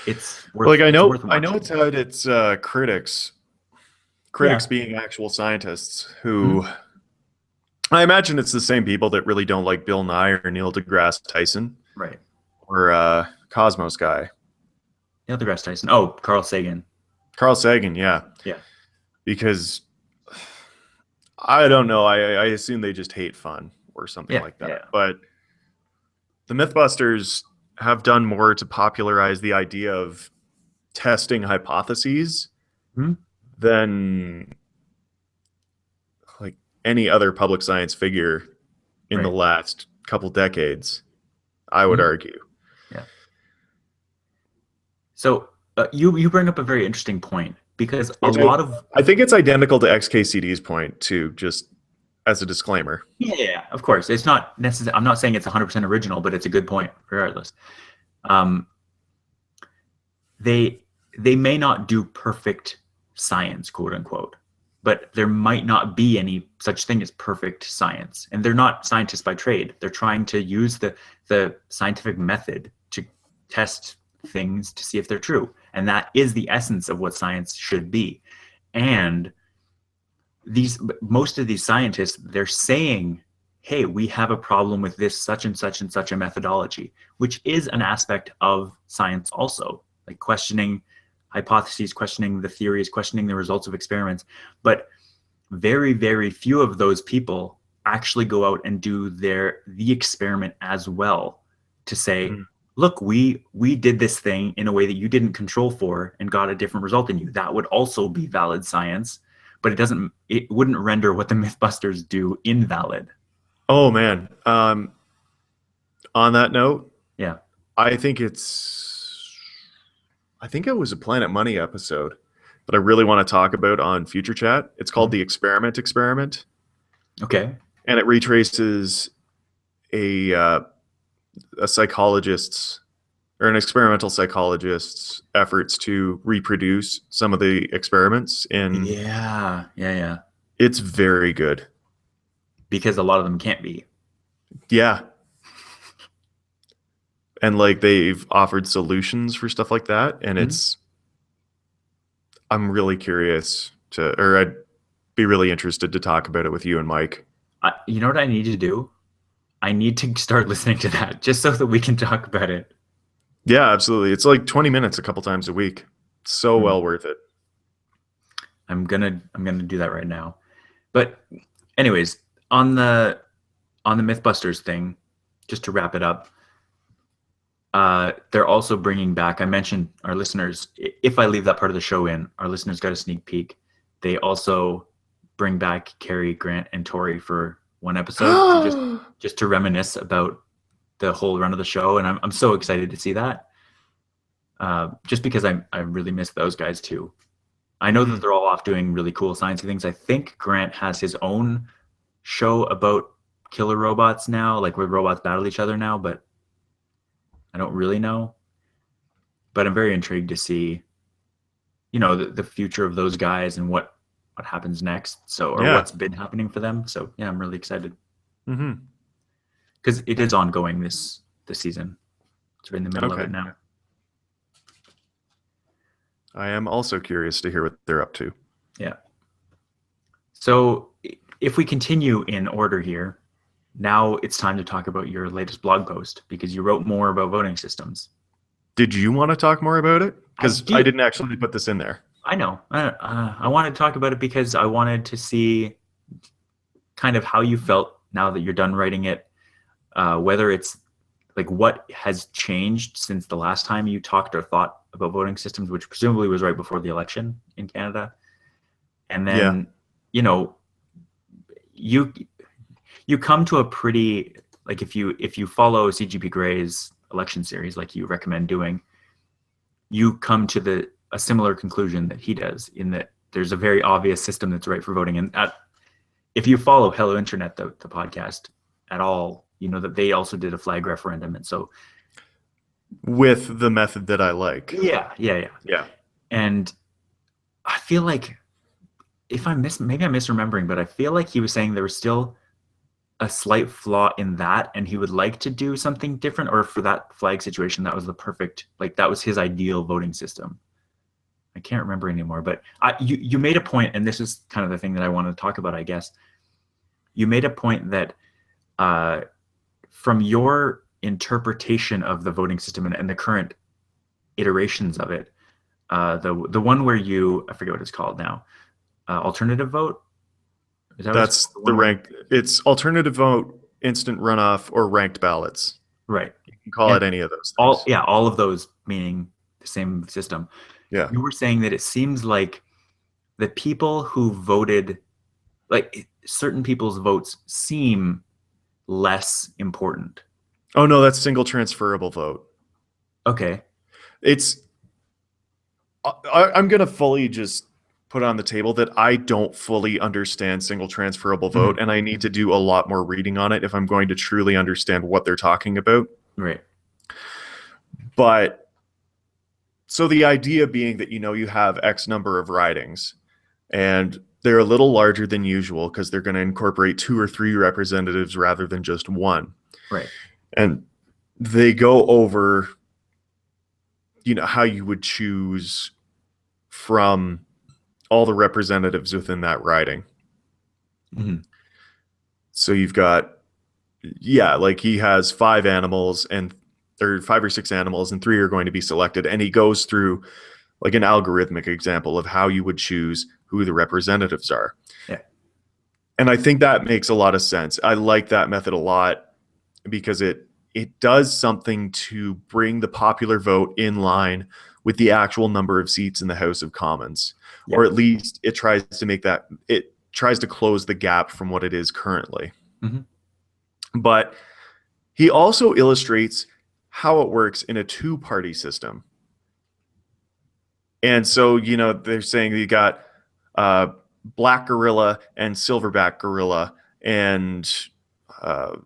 It's worth Like I know watching. it's had its critics being actual scientists who I imagine it's the same people that really don't like Bill Nye or Neil deGrasse Tyson. Right. Or Cosmos guy. Neil deGrasse Tyson. Oh, Carl Sagan. Carl Sagan, yeah. Yeah. Because I don't know. I assume they just hate fun or something like that. Yeah. But the Mythbusters have done more to popularize the idea of testing hypotheses than like any other public science figure in the last couple decades, I would argue. Yeah. So you bring up a very interesting point, because I think it's identical to XKCD's point too, just as a disclaimer. Yeah, of course. It's not necessary. I'm not saying it's 100% original, but it's a good point regardless. They may not do perfect science, quote unquote, but there might not be any such thing as perfect science. And they're not scientists by trade. They're trying to use the scientific method to test things to see if they're true. And that is the essence of what science should be. And most of these scientists, they're saying, hey, we have a problem with this such and such and such a methodology, which is an aspect of science also, like questioning hypotheses, questioning the theories, questioning the results of experiments. But very, very few of those people actually go out and do the experiment as well to say, look, we did this thing in a way that you didn't control for and got a different result than you. That would also be valid science, but it wouldn't render what the Mythbusters do invalid. Oh man. on that note, Yeah. I think I think it was a Planet Money episode that I really want to talk about on Future Chat. It's called Mhm. The Experiment, Okay. and it retraces a uh, a psychologist's or an experimental psychologist's efforts to reproduce some of the experiments in. Yeah. Yeah. Yeah. It's very good. Because a lot of them can't be. Yeah, and like they've offered solutions for stuff like that, and Mhm. I'm really curious to, or I'd be really interested to talk about it with you and Mike. You know what I need to do? I need to start listening to that just so that we can talk about it. Yeah, absolutely. It's like 20 minutes a couple times a week. So Hmm. well worth it. I'm gonna do that right now. But anyways, on the on the MythBusters thing, just to wrap it up, they're also bringing back. I mentioned our listeners. If I leave that part of the show in, our listeners got a sneak peek. They also bring back Cary Grant and Tori for one episode to just to reminisce about the whole run of the show, and I'm so excited to see that. Just because I really miss those guys too. I know that Mhm. they're all off doing really cool sciencey things. I think Grant has his own show about killer robots now, like where robots battle each other now, but I don't really know. But I'm very intrigued to see, the future of those guys and what happens next. So, or Yeah. what's been happening for them. So, yeah, I'm really excited Hmm. because it is ongoing this season. So we're in the middle of Okay. it now. I am also curious to hear what they're up to. Yeah. So if we continue in order here, now it's time to talk about your latest blog post because you wrote more about voting systems. Did you want to talk more about it? I Because I do. didn't actually put this in there. I know. I wanted to talk about it because I wanted to see kind of how you felt now that you're done writing it, whether it's like what has changed since the last time you talked or thought about voting systems, which presumably was right before the election in Canada. And Yeah. then, you know, you you come to a pretty like if you follow CGP Gray's election series like you recommend doing, you come to the a similar conclusion that he does in that there's a very obvious system that's right for voting. And if you follow Hello Internet, the podcast at all, you know that they also did a flag referendum. And so, With the method that I like. yeah, yeah, yeah. Yeah. And I feel like if maybe I'm misremembering, but I feel like he was saying there was still a slight flaw in that and he would like to do something different, or for that flag situation that was the perfect, like that was his ideal voting system. I can't remember anymore, but you made a point, and this is kind of the thing that I wanted to talk about, I guess. You made a point that uh, from your interpretation of the voting system and the current iterations of it, the one where I forget what it's called now, alternative vote, is that what it's That's called? The the one where, rank. It's alternative vote, instant runoff, or ranked ballots. right, You can call and it any of those things. all of those meaning the same system. Yeah. You were saying that it seems like the people who voted, like certain people's votes seem less important. Oh no, that's single transferable vote. Okay. It's I'm gonna fully just put on the table that I don't fully understand single transferable Mhm. vote, and I need to do a lot more reading on it if I'm going to truly understand what they're talking about. Right. But so the idea being that you have X number of ridings, and they're a little larger than usual because they're going to incorporate two or three representatives rather than just one, Right. and they go over how you would choose from all the representatives within that riding. Mhm. So you've got, yeah, like he has five animals and or five or six animals, and three are going to be selected. And he goes through like an algorithmic example of how you would choose who the representatives are. Yeah. And I think that makes a lot of sense. I like that method a lot because it does something to bring the popular vote in line with the actual number of seats in the House of Commons, Yeah. or at least it tries to close the gap from what it is currently. Mhm. But He also illustrates how it works in a two-party system. And so, they're saying you got uh, black gorilla and silverback gorilla and, uh,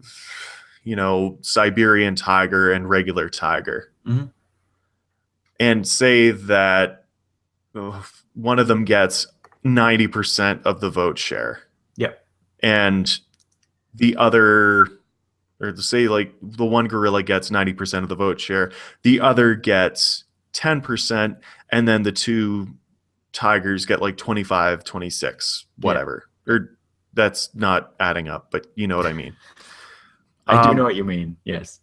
Siberian tiger and regular tiger. Hmm. And say that one of them gets 90% of the vote share. Yeah. And the other, or say like the one gorilla gets 90% of the vote share, the other gets 10%, and then the two tigers get like 25, 26, Yeah. whatever. Or that's not adding up, but you know what I mean. I do know Um, what you mean. Yes.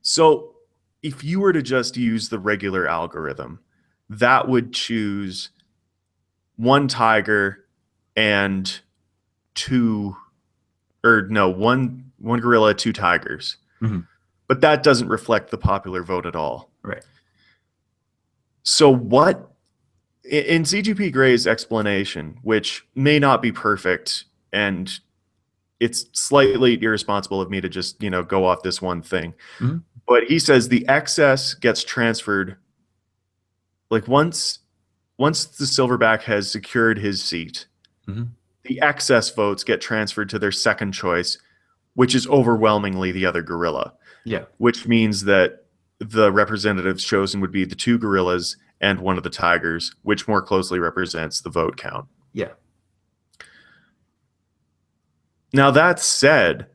so if you were to just use the regular algorithm, that would choose one tiger and two, or no, one gorilla, two tigers. Hmm. But that doesn't reflect the popular vote at all. Right. So what in CGP Gray's explanation, which may not be perfect, and it's slightly irresponsible of me to just, go off this one thing. Hmm. But he says the excess gets transferred like once the silverback has secured his seat, Hmm. the excess votes get transferred to their second choice, which is overwhelmingly the other gorilla, Yeah. which means that the representatives chosen would be the two gorillas and one of the tigers, which more closely represents the vote count. Yeah. Now that said,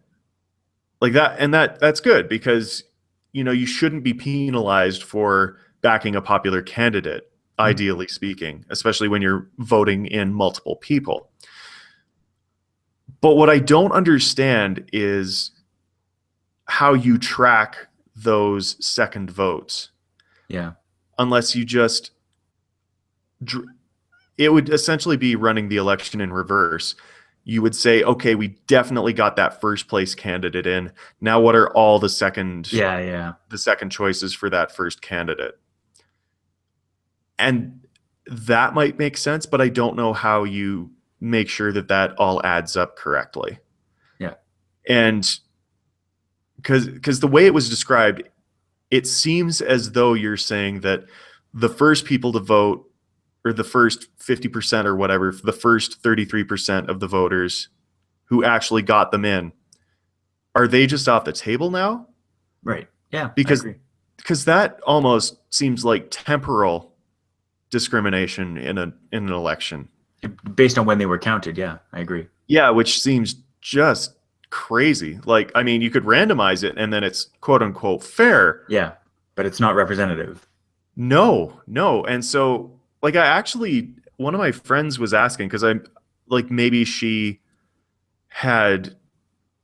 like that, and that's good because you shouldn't be penalized for backing a popular candidate, Hmm. ideally speaking, especially when you're voting in multiple people. But what I don't understand is how you track those second votes Yeah. unless you just it would essentially be running the election in reverse. You would say, okay, we definitely got that first place candidate in. Now what are all Yeah. Yeah. the second choices for that first candidate? And that might make sense, but I don't know how you make sure that that all adds up correctly. Yeah. And because the way it was described, it seems as though you're saying that the first people to vote, or the first 50% or whatever, the first 33% of the voters who actually got them in, are they just off the table now? Right. Yeah. I Because agree. that almost seems like temporal discrimination in an election. Based on when they were counted. Yeah. I agree. Yeah, which seems just crazy. Like, I mean, you could randomize it and then it's quote unquote fair. Yeah. But it's not representative. No, no. And so, like, I actually, one of my friends was asking, because I'm like, maybe she had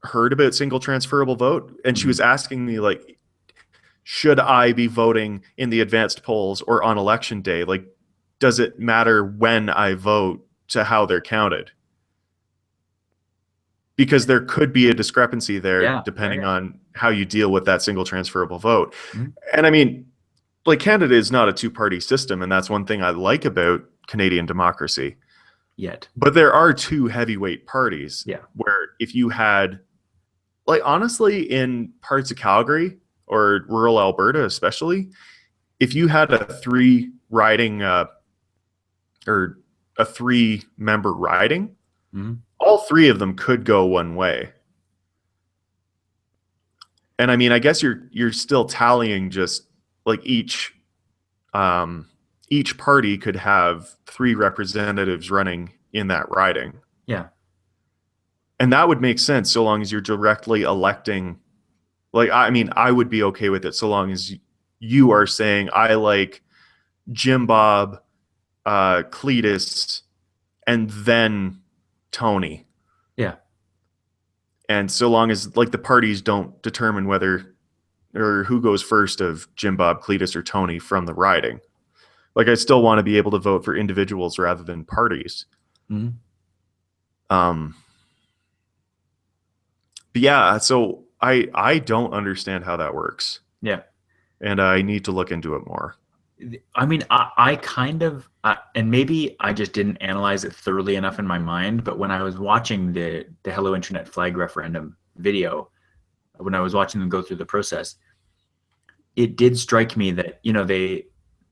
heard about single transferable vote, and she Hmm. was asking me, like, should I be voting in the advanced polls or on election day? Like, does it matter when I vote to how they're counted? Because there could be a discrepancy there Yeah. Yeah. depending Yeah. on how you deal with that single transferable vote. Mhm. And I mean, like, Canada is not a two-party system, and that's one thing I like about Canadian democracy. Yet. But there are two heavyweight parties Yeah. where if you had, like, honestly, in parts of Calgary or rural Alberta especially, if you had a three riding or a three member riding, Hmm. all three of them could go one way. And I mean, I guess you're still tallying just like um, each party could have three representatives running in that riding. Yeah. And that would make sense so long as you're directly electing. Like, I mean, I would be okay with it so long as you are saying, I like Jim Bob, Cletus, and then Tony. Yeah. And so long as, like, the parties don't determine whether or who goes first of Jim Bob, Cletus, or Tony from the riding. Like, I still want to be able to vote for individuals rather than parties. Hmm. Um, but yeah, so I don't understand how that works, Yeah. and I need to look into it more. I mean, I kind of, and maybe I just didn't analyze it thoroughly enough in my mind. But when I was watching the Hello Internet Flag referendum video, when I was watching them go through the process, it did strike me that,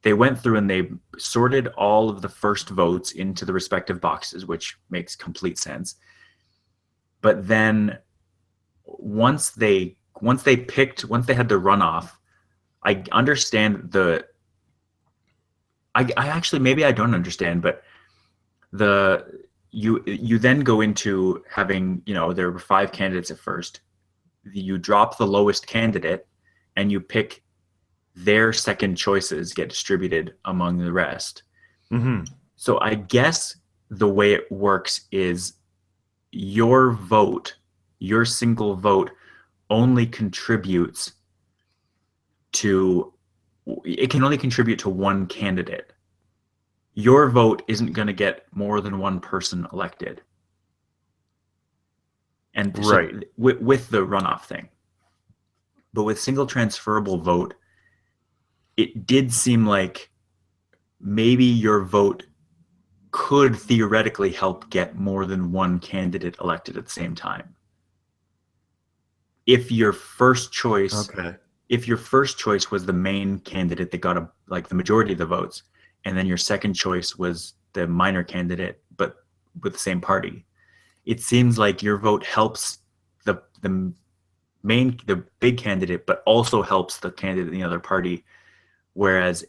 they went through and they sorted all of the first votes into the respective boxes, which makes complete sense. But then once they had the runoff, I understand I actually, maybe I don't understand, but you then go into having, there were five candidates at first. You drop the lowest candidate and you pick their second choices get distributed among the rest. Mm-hmm. So I guess the way it works is your vote, your single vote only contributes to it can only contribute to one candidate. Your vote isn't going to get more than one person elected. And so Right. with the runoff thing. But with single transferable vote, it did seem like maybe your vote could theoretically help get more than one candidate elected at the same time. If your first choice, Okay. if your first choice was the main candidate that got like the majority of the votes, and then your second choice was the minor candidate, but with the same party, it seems like your vote helps the big candidate, but also helps the candidate in the other party. Whereas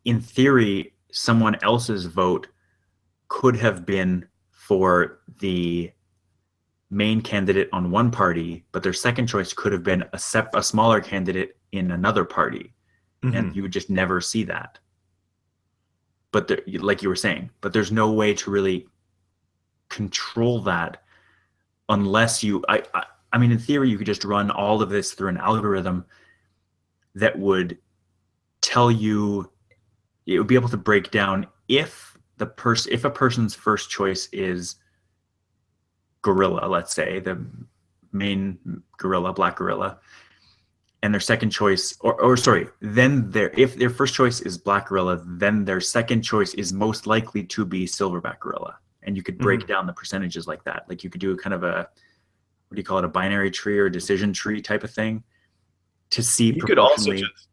in theory, someone else's vote could have been for the main candidate on one party, but their second choice could have been a smaller candidate in another party, and Mm-hmm. you would just never see that. But like you were saying, but there's no way to really control that unless I mean, in theory, you could just run all of this through an algorithm that would tell you, it would be able to break down if a person's first choice is gorilla, let's say the main gorilla, black gorilla, and their second choice, or sorry, then if their first choice is black gorilla, then their second choice is most likely to be silverback gorilla. And you could break Mm-hmm. down the percentages like that. Like you could do a kind of a, what do you call it, a binary tree or a decision tree type of thing to see You could also proportionally. just,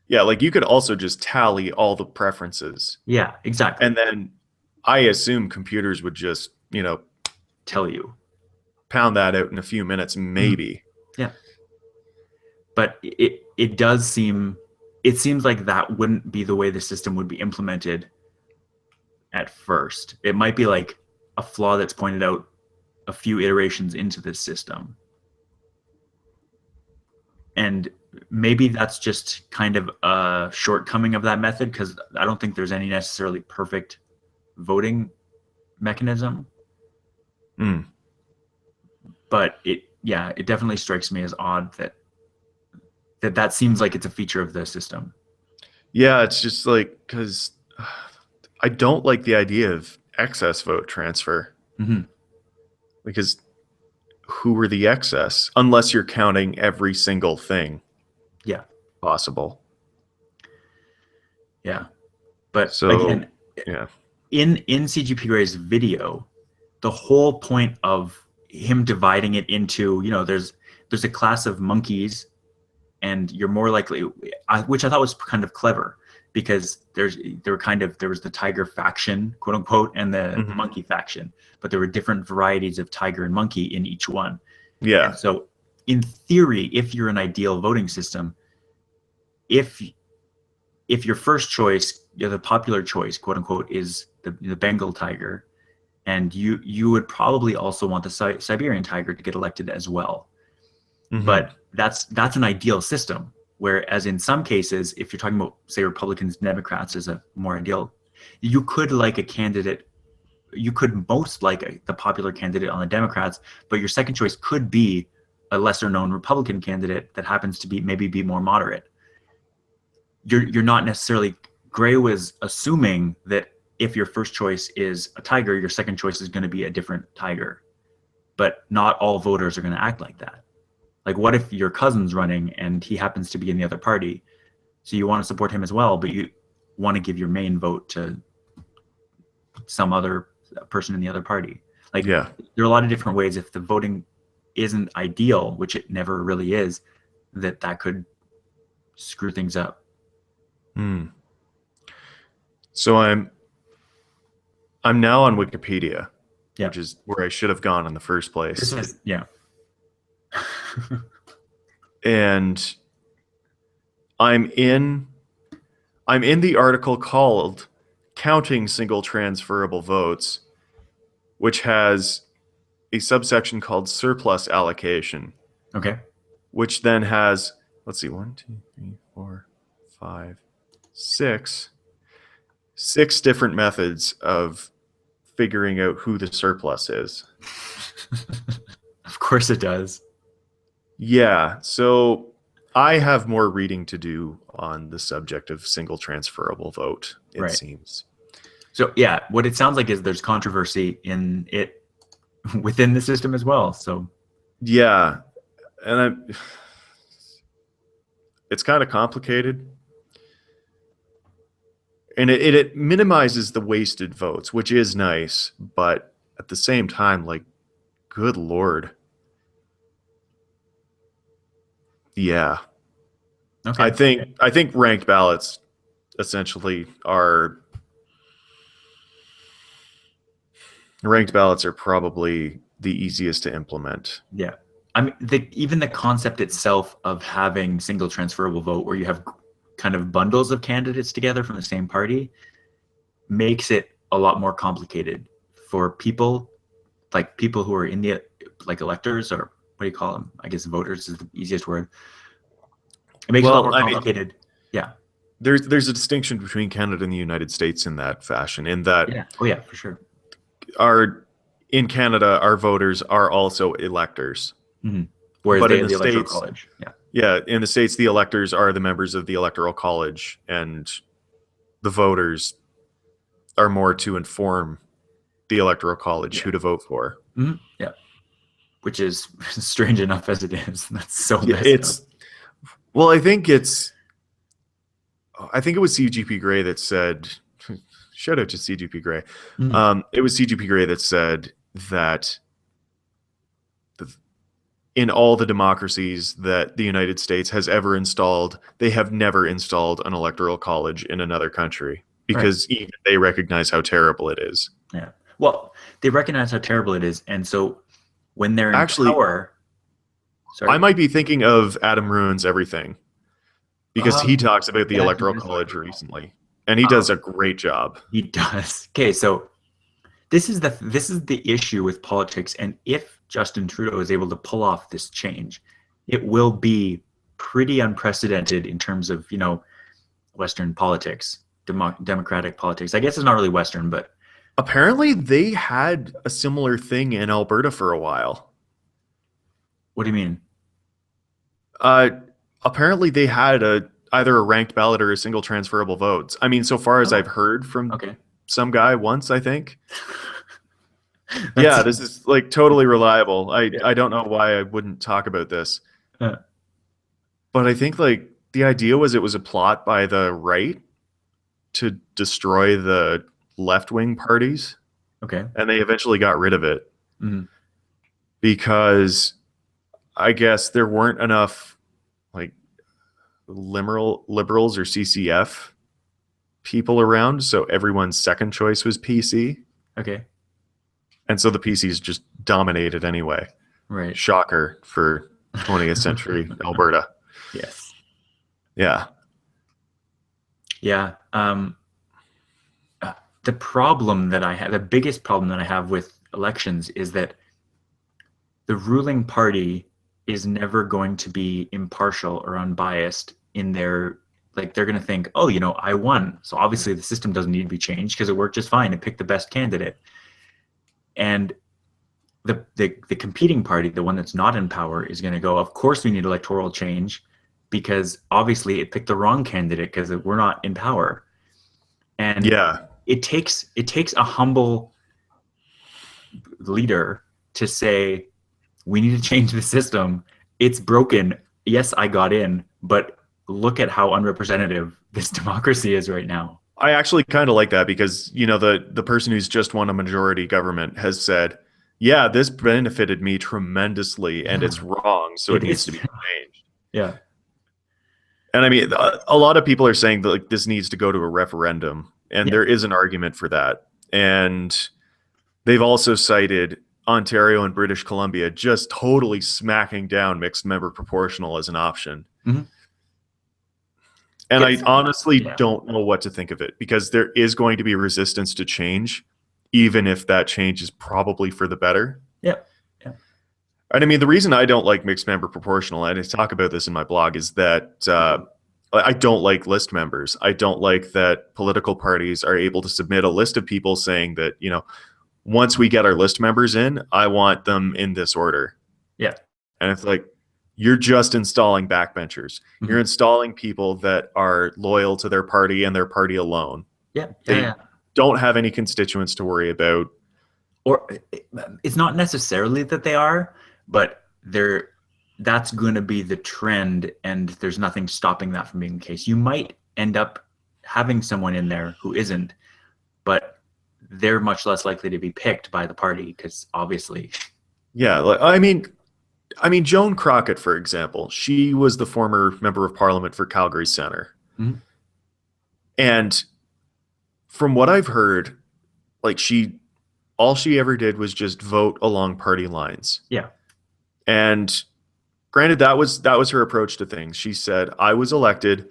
yeah, like you could also just tally all the preferences. Yeah, exactly. And then I assume computers would just, Tell you. pound that out in a few minutes, Mhm. maybe. Yeah. But it seems like that wouldn't be the way the system would be implemented at first. It might be like a flaw that's pointed out a few iterations into this system. And maybe that's just kind of a shortcoming of that method, because I don't think there's any necessarily perfect voting mechanism. Mm. But it definitely strikes me as odd that seems like it's a feature of the system. Yeah, it's just like, because I don't like the idea of excess vote transfer Mm-hmm. because who are the excess? Unless you're counting every single thing Yeah, possible. yeah. But So, again, yeah. in CGP Gray's video, the whole point of him dividing it into, there's a class of monkeys, and you're more likely, which I thought was kind of clever, because there was the tiger faction, quote unquote, and the Hmm. monkey faction, but there were different varieties of tiger and monkey in each one. And Yeah. so in theory, if you're an ideal voting system, if your first choice, the popular choice, quote unquote, is the Bengal tiger, and you would probably also want the Siberian tiger to get elected as well. Hmm. But that's an ideal system. Whereas in some cases, if you're talking about, say, Republicans, Democrats as a more ideal, you could like a candidate, you could most like the popular candidate on the Democrats, but your second choice could be a lesser known Republican candidate that happens to be more moderate. You're not necessarily, Gray was assuming that if your first choice is a tiger, your second choice is going to be a different tiger. But not all voters are going to act like that. Like, what if your cousin's running and he happens to be in the other party? So you want to support him as well, but you want to give your main vote to some other person in the other party. Like, Yeah. there are a lot of different ways if the voting isn't ideal, which it never really is, that could screw things up. Hmm. So I'm now on Wikipedia, Yeah. which is where I should have gone in the first This place. is, yeah. And I'm in I'm in the article called Counting Single Transferable Votes, which has a subsection called surplus allocation, Okay. which then has, let's see, one, two, three, four, five, six different methods of figuring out who the surplus is. Of course it does. Yeah, so I have more reading to do on the subject of single transferable vote, it Right. seems. So yeah, what it sounds like is there's controversy in it within the system as well. So Yeah, and it's kind of complicated. And it minimizes the wasted votes, which is nice, but at the same time, like, good lord. Yeah. okay. I think ranked ballots essentially are ranked ballots are probably the easiest to implement. Yeah. I mean, even the concept itself of having single transferable vote, where you have kind of bundles of candidates together from the same party, makes it a lot more complicated for people, like people who are in the like electors, or what do you call them? I guess voters is the easiest word. It makes it a lot Well, more I mean, complicated. Yeah. there's a distinction between Canada and the United States in that fashion, in that Yeah. Oh yeah, for sure. our in Canada, our voters are also electors. Hmm. Whereas But they in have the the electoral States, college. Yeah. yeah, in the States, the electors are the members of the Electoral College, and the voters are more to inform the Electoral College Yeah. who to vote for. Yeah. Which is strange enough as it is. That's so Yeah, messed up. well, I think it was CGP Grey that said, shout out to CGP Grey. Mhm. It was CGP Grey that said that in all the democracies that the United States has ever installed, they have never installed an electoral college in another country Right. because even they recognize how terrible it is. Yeah. Well, they recognize how terrible it is, and so when they're in Actually, power, I sorry. might be thinking of Adam Ruins Everything because he talks about the Yeah, he electoral does talk college about that. recently, and he does a great job. He does. Okay, so this is the issue with politics, and if Justin Trudeau is able to pull off this change, it will be pretty unprecedented in terms of Western politics, democratic politics. I guess it's not really Western, but Apparently, they had a similar thing in Alberta for a while. what do you mean? Uh, apparently, they had either a ranked ballot or a single transferable votes. I mean, so far as I've Oh, heard from okay. some guy once, I think. That's Yeah, this is like totally reliable. yeah. I don't know why I wouldn't talk about this, Uh, but I think like the idea was it was a plot by the right to destroy the left wing parties, okay. and they eventually got rid of it Mhm. because I guess there weren't enough like liberals or CCF people around, so everyone's second choice was PC, Okay. and so the PCs just dominated anyway. Right. Shocker for 20th century Alberta. Yes. Yeah. Yeah. The problem that I have, the biggest problem that I have with elections is that the ruling party is never going to be impartial or unbiased in their, like, they're going to think, oh, I won. So obviously the system doesn't need to be changed because it worked just fine. It picked the best candidate. And the competing party, the one that's not in power, is going to go, of course we need electoral change because obviously it picked the wrong candidate because we're not in power. And Yeah. it takes a humble leader to say, we need to change the system. It's broken. Yes, I got in, but look at how unrepresentative this democracy is right now. I actually kind of like that because, the person who's just won a majority government has said, yeah, this benefited me tremendously and it's wrong, so it It needs is. to be changed. Yeah. And I mean, a lot of people are saying that like this needs to go to a referendum, and Yeah. there is an argument for that. And they've also cited Ontario and British Columbia just totally smacking down mixed member proportional as an option. Hmm. And I Yes. honestly Yeah. don't know what to think of it because there is going to be resistance to change, even if that change is probably for the better. Yeah. Yeah. And I mean, the reason I don't like mixed member proportional, and I talk about this in my blog, is that I don't like list members. I don't like that political parties are able to submit a list of people saying that, once we get our list members in, I want them in this order. Yeah. And it's like, you're just installing backbenchers. Hmm. You're installing people that are loyal to their party and their party alone. Yeah. Yeah. They Yeah. don't have any constituents to worry about. Or it's not necessarily that they are, but they're that's going to be the trend, and there's nothing stopping that from being the case. You might end up having someone in there who isn't, but they're much less likely to be picked by the party because obviously. Yeah, like, I mean, Joan Crockett, for example, she was the former member of parliament for Calgary Centre. Mhm. And from what I've heard, like all she ever did was just vote along party lines. Yeah. And granted, that was her approach to things. She said, I was elected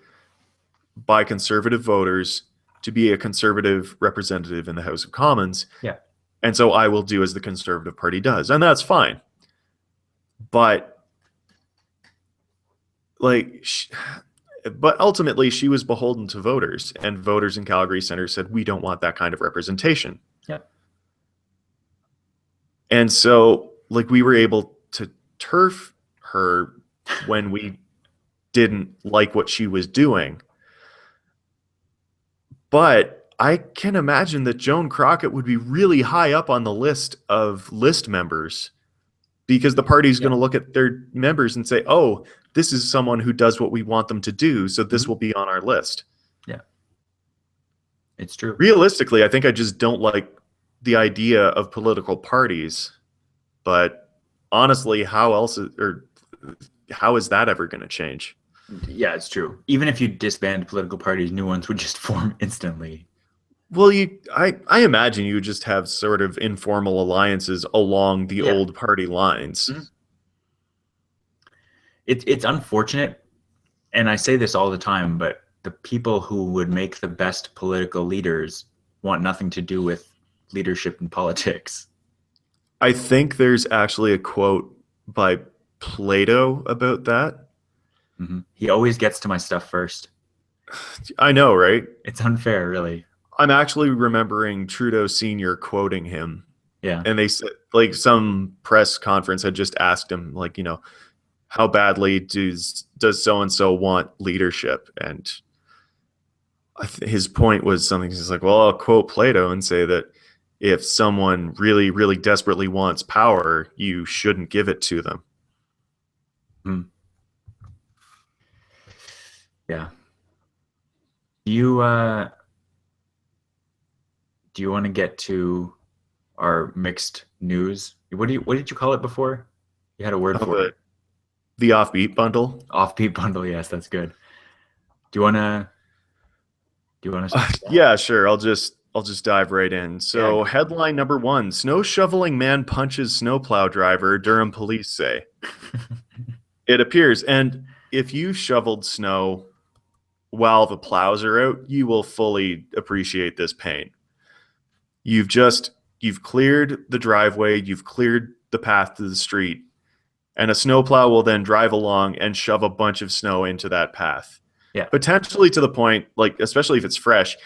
by conservative voters to be a conservative representative in the House of Commons. Yeah. And so I will do as the Conservative Party does. And that's fine. But like but ultimately she was beholden to voters, and voters in Calgary Centre said we don't want that kind of representation. Yeah. And so like we were able to turf her when we didn't like what she was doing. But I can imagine that Joan Crockett would be really high up on the list of list members because the party's Yeah. going to look at their members and say, oh, this is someone who does what we want them to do, so this Mhm. will be on our list. Yeah. It's true. Realistically, I think I just don't like the idea of political parties. But honestly, how is that ever going to change? Yeah, it's true. Even if you disband political parties, new ones would just form instantly. Well, I imagine you would just have sort of informal alliances along the Yeah. old party lines. Mhm. It's unfortunate, and I say this all the time, but the people who would make the best political leaders want nothing to do with leadership and politics. I think there's actually a quote by Plato about that. He always gets to my stuff first. I know, right? It's unfair, really. I'm actually remembering Trudeau Sr. quoting him. Yeah. And they said, like, some press conference had just asked him, like, how badly does so and so want leadership? And his point was something. He's like, well, I'll quote Plato and say that if someone really, really desperately wants power, you shouldn't give it to them. Hmm. Yeah. Do you want to get to our mixed news? What did you call it before? You had a word Oh, for it. the offbeat bundle. Offbeat bundle. Yes, that's good. Do you wanna start with that? Yeah, sure. I'll just dive right in. Yeah. So, headline number one: Snow shoveling man punches snowplow driver. Durham police say. It appears, and if you shoveled snow while the plows are out, you will fully appreciate this pain. You've cleared the driveway, you've cleared the path to the street, and a snowplow will then drive along and shove a bunch of snow into that path. Yeah. Potentially to the point, like especially if it's fresh,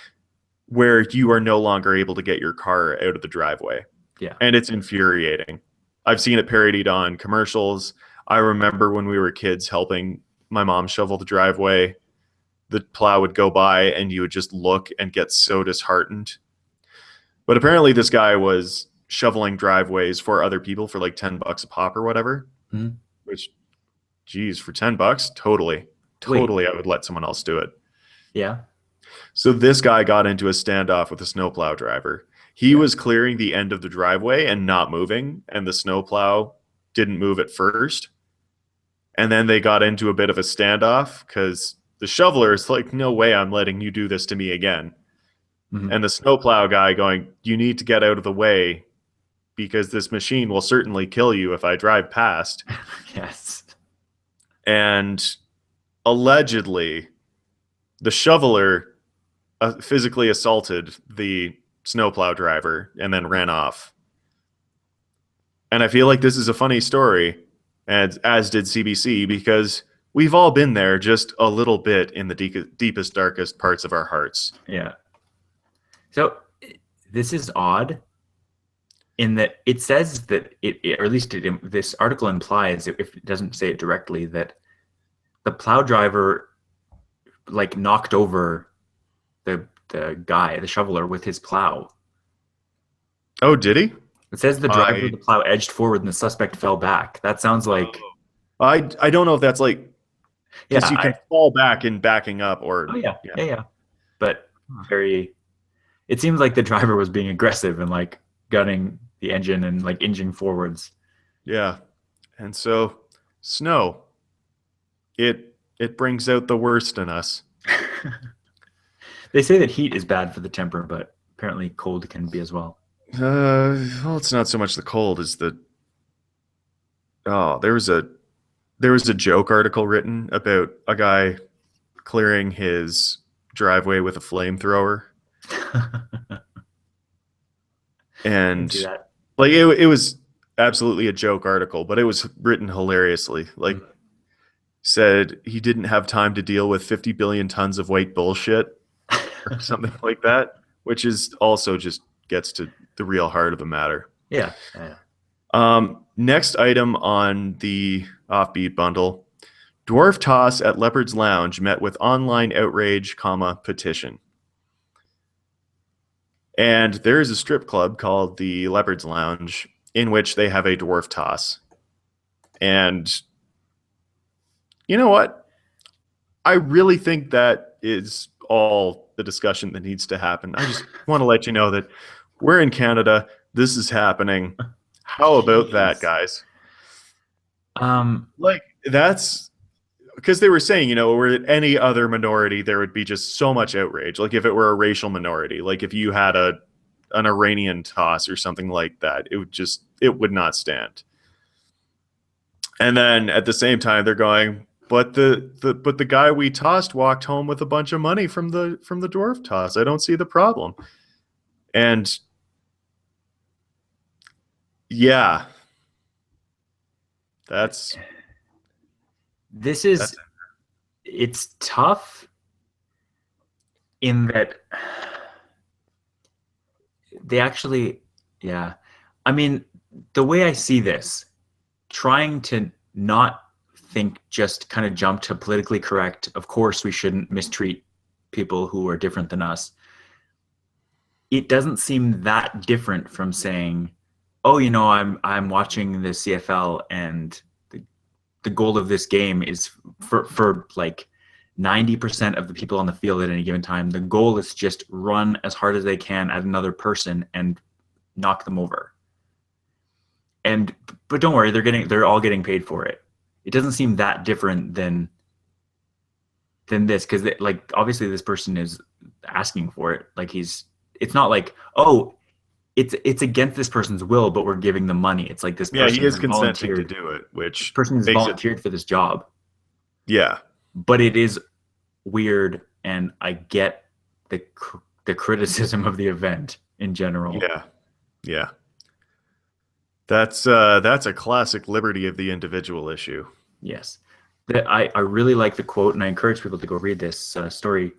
where you are no longer able to get your car out of the driveway. Yeah. And it's infuriating. I've seen it parodied on commercials. I remember when we were kids helping my mom shovel the driveway, the plow would go by and you would just look and get so disheartened. But apparently this guy was shoveling driveways for other people for like $10 a pop or whatever. Mhm. Which, geez, for $10, totally, I would let someone else do it. Yeah. So this guy got into a standoff with a snowplow driver. He Yeah. was clearing the end of the driveway and not moving, and the snowplow didn't move at first. And then they got into a bit of a standoff because the shoveler is like, no way I'm letting you do this to me again. Mhm. And the snowplow guy going, you need to get out of the way because this machine will certainly kill you if I drive past. Yes. And allegedly, the shoveler physically assaulted the snowplow driver and then ran off. And I feel like this is a funny story, as did CBC, because we've all been there just a little bit in the deepest, darkest parts of our hearts. Yeah. So this is odd in that it says that or at least this article implies, if it doesn't say it directly, that the plow driver like knocked over the guy, the shoveler, with his plow. Oh, did he? It says the driver of I the plow edged forward and the suspect fell back. That sounds like, oh. I don't know if that's like yeah, because you can fall back in backing up oh or yeah, yeah. yeah, yeah. But very, it seems like the driver was being aggressive and like gunning the engine and like inching forwards. Yeah. And so snow, it brings out the worst in us. They say that heat is bad for the temper, but apparently cold can be as well. Well, it's not so much the cold as the oh, there was a joke article written about a guy clearing his driveway with a flamethrower, I can see and that. like it was absolutely a joke article, but it was written hilariously. Like Mm. said he didn't have time to deal with 50 billion tons of weight bullshit or something like that, which is also just gets to the real heart of the matter. Yeah, yeah. Next item on the offbeat bundle: dwarf toss at Leopard's Lounge met with online outrage, petition. And there is a strip club called the Leopard's Lounge in which they have a dwarf toss. And you know what? I really think that is all the discussion that needs to happen. I just want to let you know that we're in Canada. This is happening. How about that, Jeez. guys? Um, Like, that's because they were saying, were any other minority, there would be just so much outrage. Like if it were a racial minority, like if you had an Iranian toss or something like that, it would not stand. And then at the same time, they're going, but the guy we tossed walked home with a bunch of money from the dwarf toss. I don't see the problem. And yeah, that's this that's is, it's tough in that they actually, yeah. I mean, the way I see this, trying to not think, just kind of jump to politically correct. Of course, we shouldn't mistreat people who are different than us. It doesn't seem that different from saying, "Oh, I'm watching the CFL, and the goal of this game is for like 90% of the people on the field at any given time. The goal is just run as hard as they can at another person and knock them over." And but don't worry, they're all getting paid for it. It doesn't seem that different than this, because like obviously this person is asking for it. Like it's not like, oh, it's against this person's will, but we're giving them money. It's like this yeah, he person is has consenting to volunteered. do it, This which person has makes it volunteered for this job. yeah, But it is weird, and I get the criticism of the event in general. yeah, yeah. That's a classic liberty of the individual issue. Yes. I really like the quote, and I encourage people to go read this story.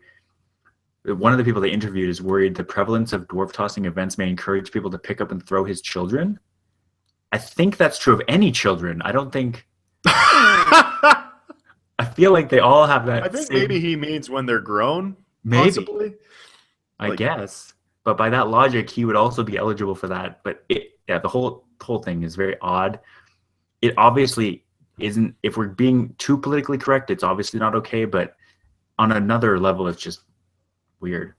One of the people they interviewed is worried the prevalence of dwarf tossing events may encourage people to pick up and throw his children. I think that's true of any children. I don't think, I I feel like they all have that think maybe same, he means when they're grown, maybe, possibly. I Like, guess. But by that logic, he would also be eligible for that. But yeah, the whole thing is very odd. It obviously isn't, if we're being too politically correct, it's obviously not okay, but on another level, it's just weird.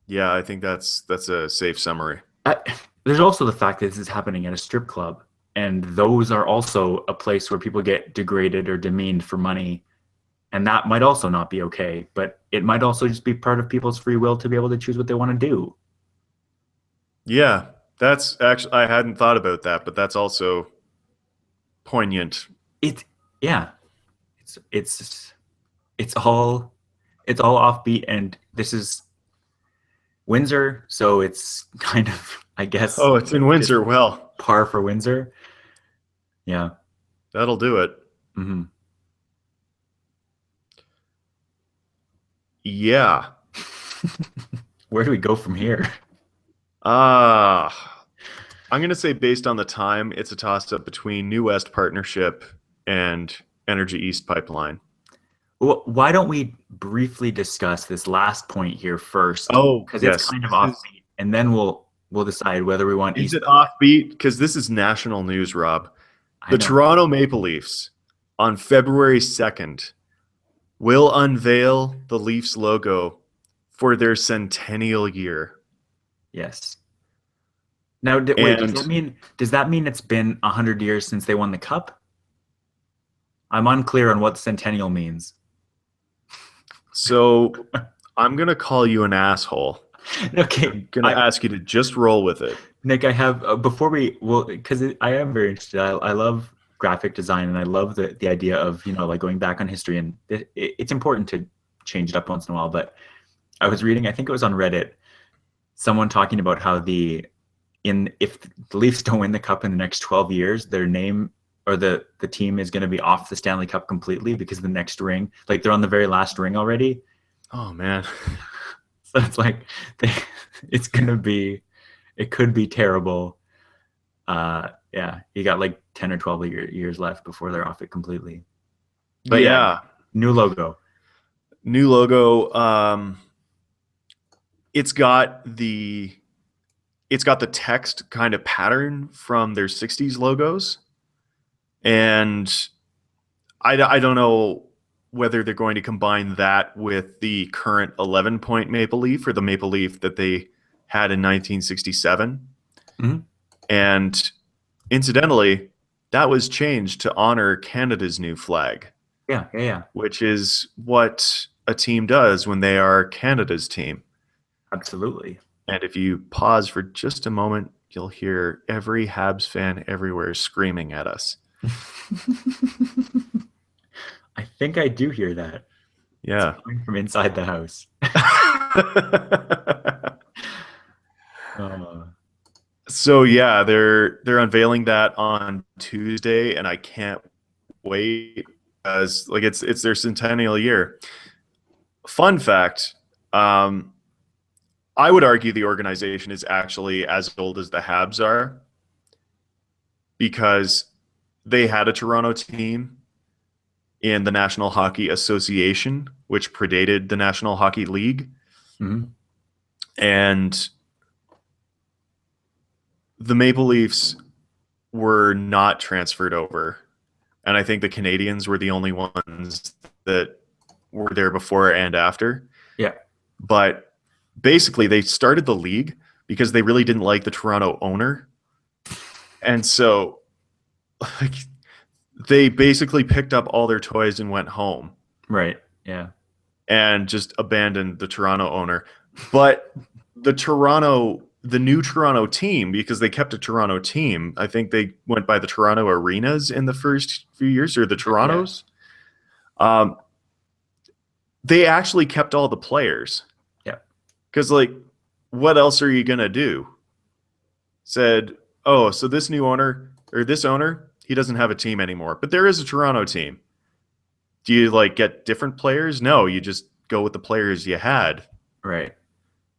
Yeah, I think that's a safe summary. I, there's also the fact that this is happening at a strip club, and those are also a place where people get degraded or demeaned for money, and that might also not be okay. But it might also just be part of people's free will to be able to choose what they want to do. Yeah, that's actually I hadn't thought about that, but that's also poignant. It's yeah, it's it's all it's all offbeat, and this is Windsor, so it's kind of, I guess, Oh, it's in just Windsor. Well, par for Windsor. Yeah. that'll do it. Hmm. Yeah. Where do we go from here? Ah, I'm gonna say based on the time, it's a toss-up between New West Partnership and Energy East Pipeline. Why don't we briefly discuss this last point here first? Oh, Because it's yes. kind of This is offbeat, and then we'll decide whether we want is East. it offbeat? Because this is national news, Rob. I The know. Toronto Maple Leafs on February 2nd will unveil the Leafs logo for their centennial year. Yes. Now, wait. Does that And mean it's been 100 years since they won the cup? I'm unclear on what centennial means. so I'm going to call you an asshole. Okay, I'm going to ask you to just roll with it. Nick, I have before we well because I am very interested. I love graphic design, and I love the idea of like going back on history, and it's important to change it up once in a while. But I was reading, I think it was on Reddit, someone talking about how if the Leafs don't win the cup in the next 12 years, their name or the team is going to be off the Stanley Cup completely because the next ring, like they're on the very last ring already. Oh, man. So it's like they, it's going to be it could be terrible. Yeah, you got like 10 or 12 years left before they're off it completely. But yeah, Yeah. new logo. New logo. It's got the it's got the text kind of pattern from their 60s logos. And I don't know whether they're going to combine that with the current 11-point Maple Leaf or the Maple Leaf that they had in 1967. Hmm. And incidentally, that was changed to honor Canada's new flag, Yeah, yeah, yeah. which is what a team does when they are Canada's team. Absolutely. And if you pause for just a moment, you'll hear every Habs fan everywhere screaming at us. I think I do hear that. It's Yeah. coming from inside the house. Uh, So yeah, they're unveiling that on Tuesday, and I can't wait as like it's their centennial year. Fun fact, um, I would argue the organization is actually as old as the Habs are because they had a Toronto team in the National Hockey Association, which predated the National Hockey League, mhm. and the Maple Leafs were not transferred over. And I think the Canadians were the only ones that were there before and after. Yeah, But basically, they started the league because they really didn't like the Toronto owner. And so like, they basically picked up all their toys and went home right. Yeah. and just abandoned the Toronto owner. But the new Toronto team, because they kept a Toronto team, I think they went by the Toronto Arenas in the first few years, or the Yeah. Torontos. Um, they actually kept all the players Yeah. because, like, what else are you gonna do? Said, oh, so this new owner or this owner, he doesn't have a team anymore, but there is a Toronto team. Do you like get different players? No, you just go with the players you had. Right.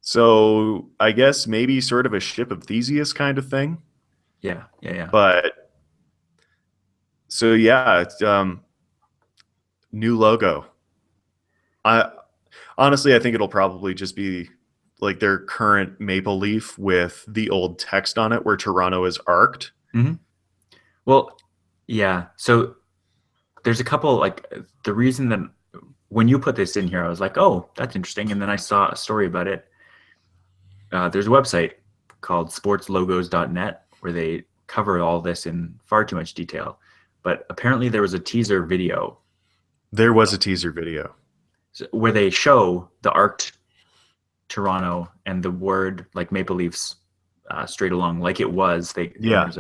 So I guess maybe sort of a ship of Theseus kind of thing. Yeah. Yeah. Yeah. But so yeah, it's, new logo. I honestly, I think it'll probably just be like their current maple leaf with the old text on it where Toronto is arced. Hmm. Well, yeah. So there's a couple like the reason that when you put this in here, I was like, oh, that's interesting. And then I saw a story about it. there's a website called sportslogos.net where they cover all this in far too much detail. But apparently there was a teaser video There was a teaser video. where they show the arced Toronto and the word like Maple Leafs straight along like it was. And Yeah.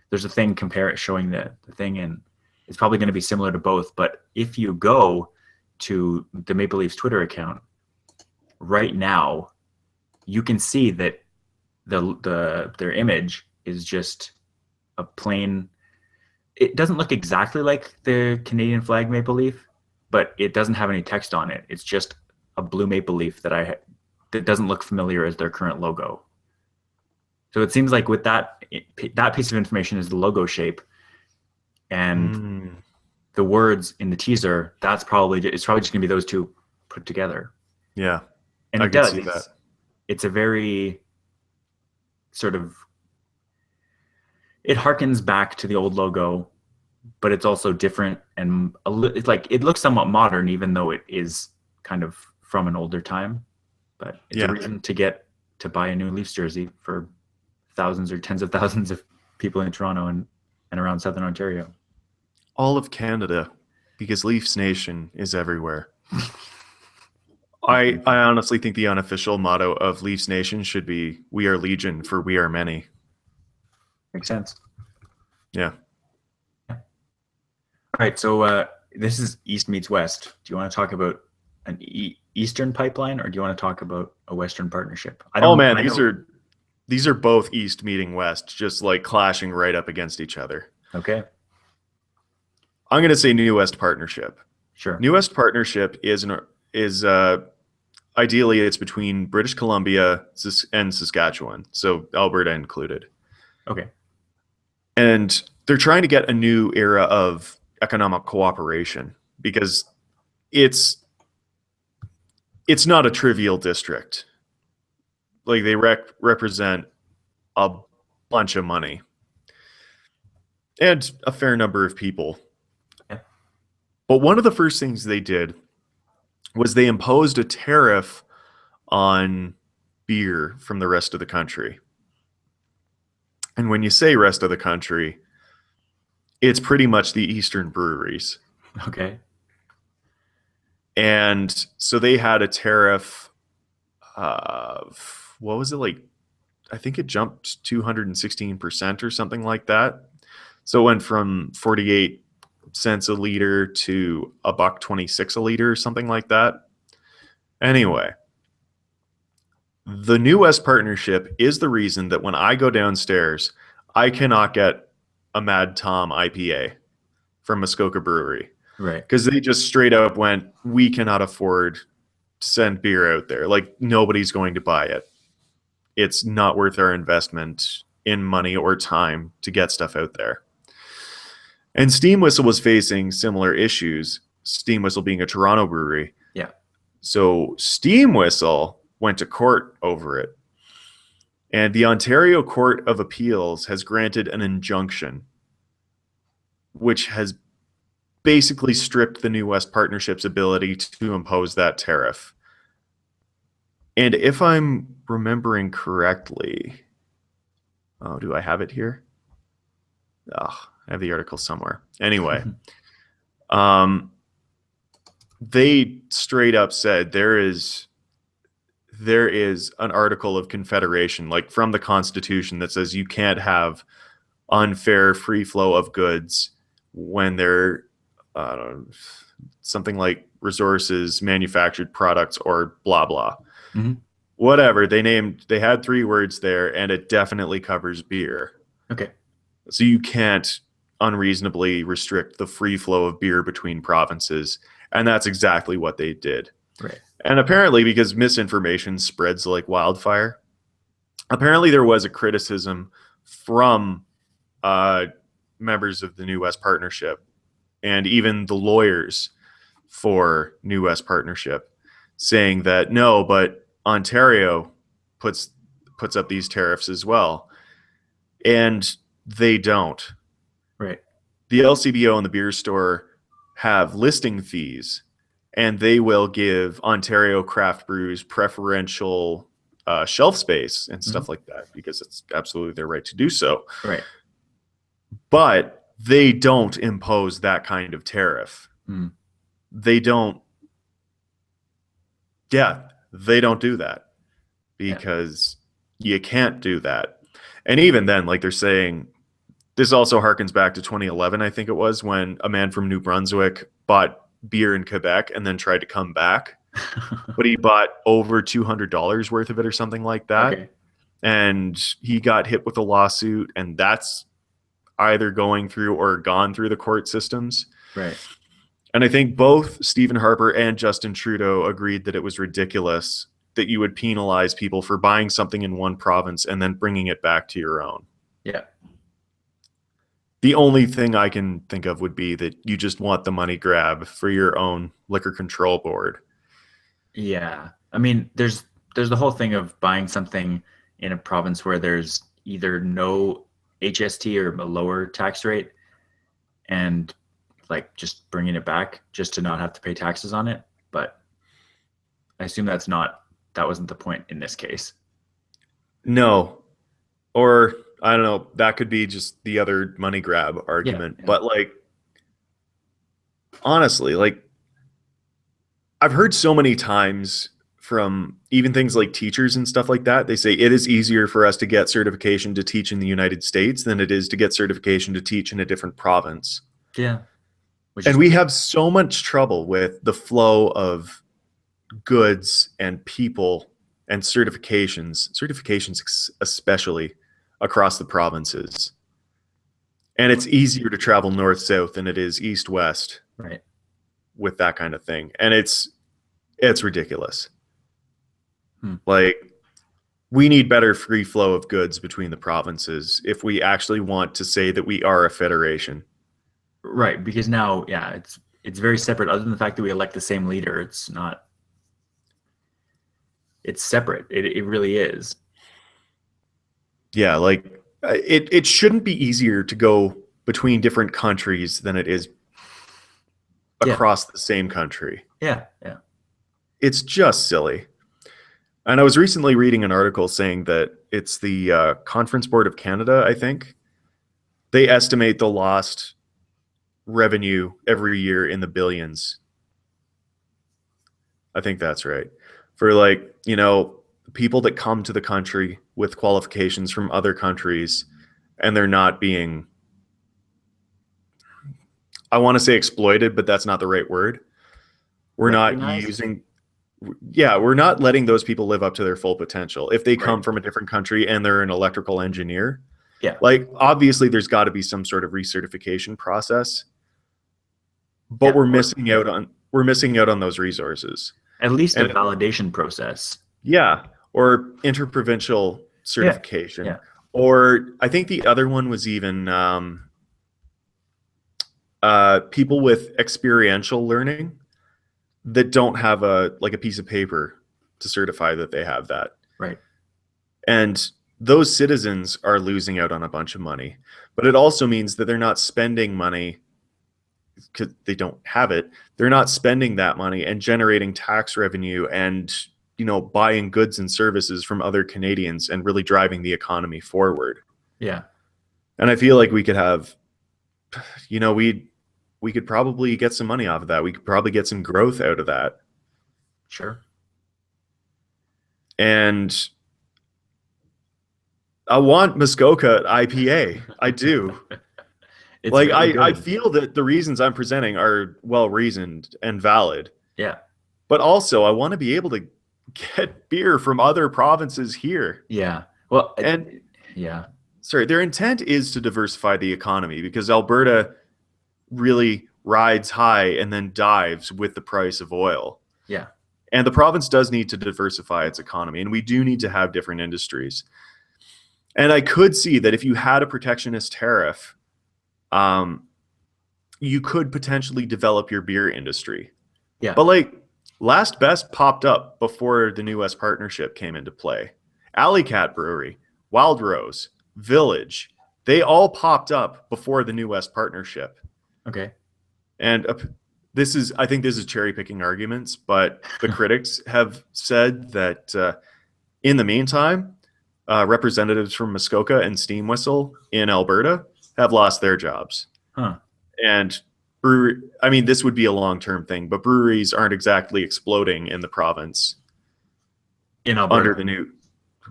there's a thing showing the thing, and it's probably going to be similar to both. But if you go to the Maple Leafs Twitter account right now, you can see that their image is just a plain. It doesn't look exactly like the Canadian flag maple leaf, but it doesn't have any text on it. It's just a blue maple leaf that doesn't look familiar as their current logo. So it seems like with that piece of information is the logo shape, and the words in the teaser. It's probably just going to be those two put together. Yeah, and I it could does. see that. It's a very sort of. It harkens back to the old logo, but it's also different, and it's like it looks somewhat modern, even though it is kind of from an older time. But it's a reason to buy a new Leafs jersey for thousands or tens of thousands of people in Toronto and around Southern Ontario. All of Canada, because Leafs Nation is everywhere. I honestly think the unofficial motto of Leafs Nation should be "We are Legion, for we are many." Makes sense. Yeah. All right, so this is East meets West. Do you want to talk about an Eastern pipeline, or do you want to talk about a Western partnership? These are both East meeting West, just like clashing right up against each other. Okay. I'm going to say New West Partnership. Sure. New West Partnership is ideally it's between British Columbia and Saskatchewan, so Alberta included. Okay. And they're trying to get a new era of economic cooperation because it's not a trivial district. Like they represent a bunch of money and a fair number of people. Yeah. But one of the first things they did was they imposed a tariff on beer from the rest of the country. And when you say rest of the country, it's pretty much the Eastern breweries. Okay. And so they had a tariff of, what was it, like, I think it jumped 216% or something like that. So it went from 48 cents a liter to $1.26 a liter or something like that. Anyway, the New West Partnership is the reason that when I go downstairs, I cannot get a Mad Tom IPA from Muskoka Brewery. Right. Because they just straight up went, we cannot afford to send beer out there. Like, nobody's going to buy it. It's not worth our investment in money or time to get stuff out there. And Steam Whistle was facing similar issues, Steam Whistle being a Toronto brewery. Yeah. So Steam Whistle went to court over it. And the Ontario Court of Appeals has granted an injunction, which has basically stripped the New West Partnership's ability to impose that tariff. And if I'm remembering correctly, oh, do I have it here? Oh, I have the article somewhere. Anyway, they straight up said there is an article of confederation, like from the Constitution, that says you can't have unfair free flow of goods when they're something like resources, manufactured products, or blah blah. Mm-hmm. Whatever they had 3 words there, and it definitely covers beer. Okay. So you can't unreasonably restrict the free flow of beer between provinces, and that's exactly what they did. Right. And apparently, because misinformation spreads like wildfire, apparently there was a criticism from members of the New West Partnership and even the lawyers for New West Partnership saying that no, but Ontario puts up these tariffs as well. And they don't. Right. The LCBO and the beer store have listing fees, and they will give Ontario craft brews preferential shelf space and Hmm. stuff like that because it's absolutely their right to do so. Right. But they don't impose that kind of tariff. Mm. They don't, yeah, they don't do that Yeah. because you can't do that. And even then, like they're saying, this also harkens back to 2011, I think it was, when a man from New Brunswick bought beer in Quebec and then tried to come back. But he bought over $200 worth of it or something like that. Okay. And he got hit with a lawsuit, and that's either going through or gone through the court systems. Right. And I think both Stephen Harper and Justin Trudeau agreed that it was ridiculous that you would penalize people for buying something in one province and then bringing it back to your own. Yeah. The only thing I can think of would be that you just want the money grab for your own liquor control board. Yeah. I mean, there's the whole thing of buying something in a province where there's either no HST or a lower tax rate, and like just bringing it back just to not have to pay taxes on it. But I assume that wasn't the point in this case. No. Or I don't know, that could be just the other money grab Yeah. argument. Yeah. But like honestly, like I've heard so many times from even things like teachers and stuff like that. They say it is easier for us to get certification to teach in the United States than it is to get certification to teach in a different province. Yeah. Which And is we have so much trouble with the flow of goods and people and certifications especially across the provinces. And it's easier to travel north south than it is east west right. with that kind of thing. And it's ridiculous. Hmm. Like we need better free flow of goods between the provinces if we actually want to say that we are a federation. Right. Because now, yeah, it's very separate. Other than the fact that we elect the same leader, it's not. It's separate. It really is. Yeah, like it shouldn't be easier to go between different countries than it is Yeah. across the same country. Yeah. Yeah. It's just silly. And I was recently reading an article saying that it's the Conference Board of Canada, I think. They estimate the lost revenue every year in the billions. I think that's right. For like, people that come to the country with qualifications from other countries and they're not being, I want to say exploited, but that's not the right word. We're not Recognized. using, yeah, we're not letting those people live up to their full potential. If they Right. come from a different country and they're an electrical engineer, Yeah. like obviously there's got to be some sort of recertification process, but Yeah. Or we're missing out on those resources. at least a And validation process. yeah, or interprovincial Yeah. certification. Yeah. Or I think the other one was even people with experiential learning that don't have a piece of paper to certify that they have that. Right. And those citizens are losing out on a bunch of money. But it also means that they're not spending money because they don't have it. They're not spending that money and generating tax revenue and buying goods and services from other Canadians and really driving the economy forward. Yeah. And I feel like we could have, we could probably get some money off of that. We could probably get some growth out of that. Sure. And I want Muskoka IPA. I do. It's Like really I good. feel that the reasons I'm presenting are well reasoned and valid. Yeah. But also I want to be able to get beer from other provinces here. Yeah. Well, And yeah. sorry, their intent is to diversify the economy because Alberta really rides high and then dives with the price of oil. Yeah. And the province does need to diversify its economy, and we do need to have different industries. And I could see that if you had a protectionist tariff, um, you could potentially develop your beer industry. Yeah. But like Last Best popped up before the New West partnership came into play. Alley Cat Brewery, Wild Rose, Village, they all popped up before the New West partnership. Okay. And I think this is cherry picking arguments, but the critics have said that In the meantime, representatives from Muskoka and Steam Whistle in Alberta have lost their jobs. Huh. And brewery, I mean, this would be a long-term thing, but breweries aren't exactly exploding in the province In under Alberta. the new,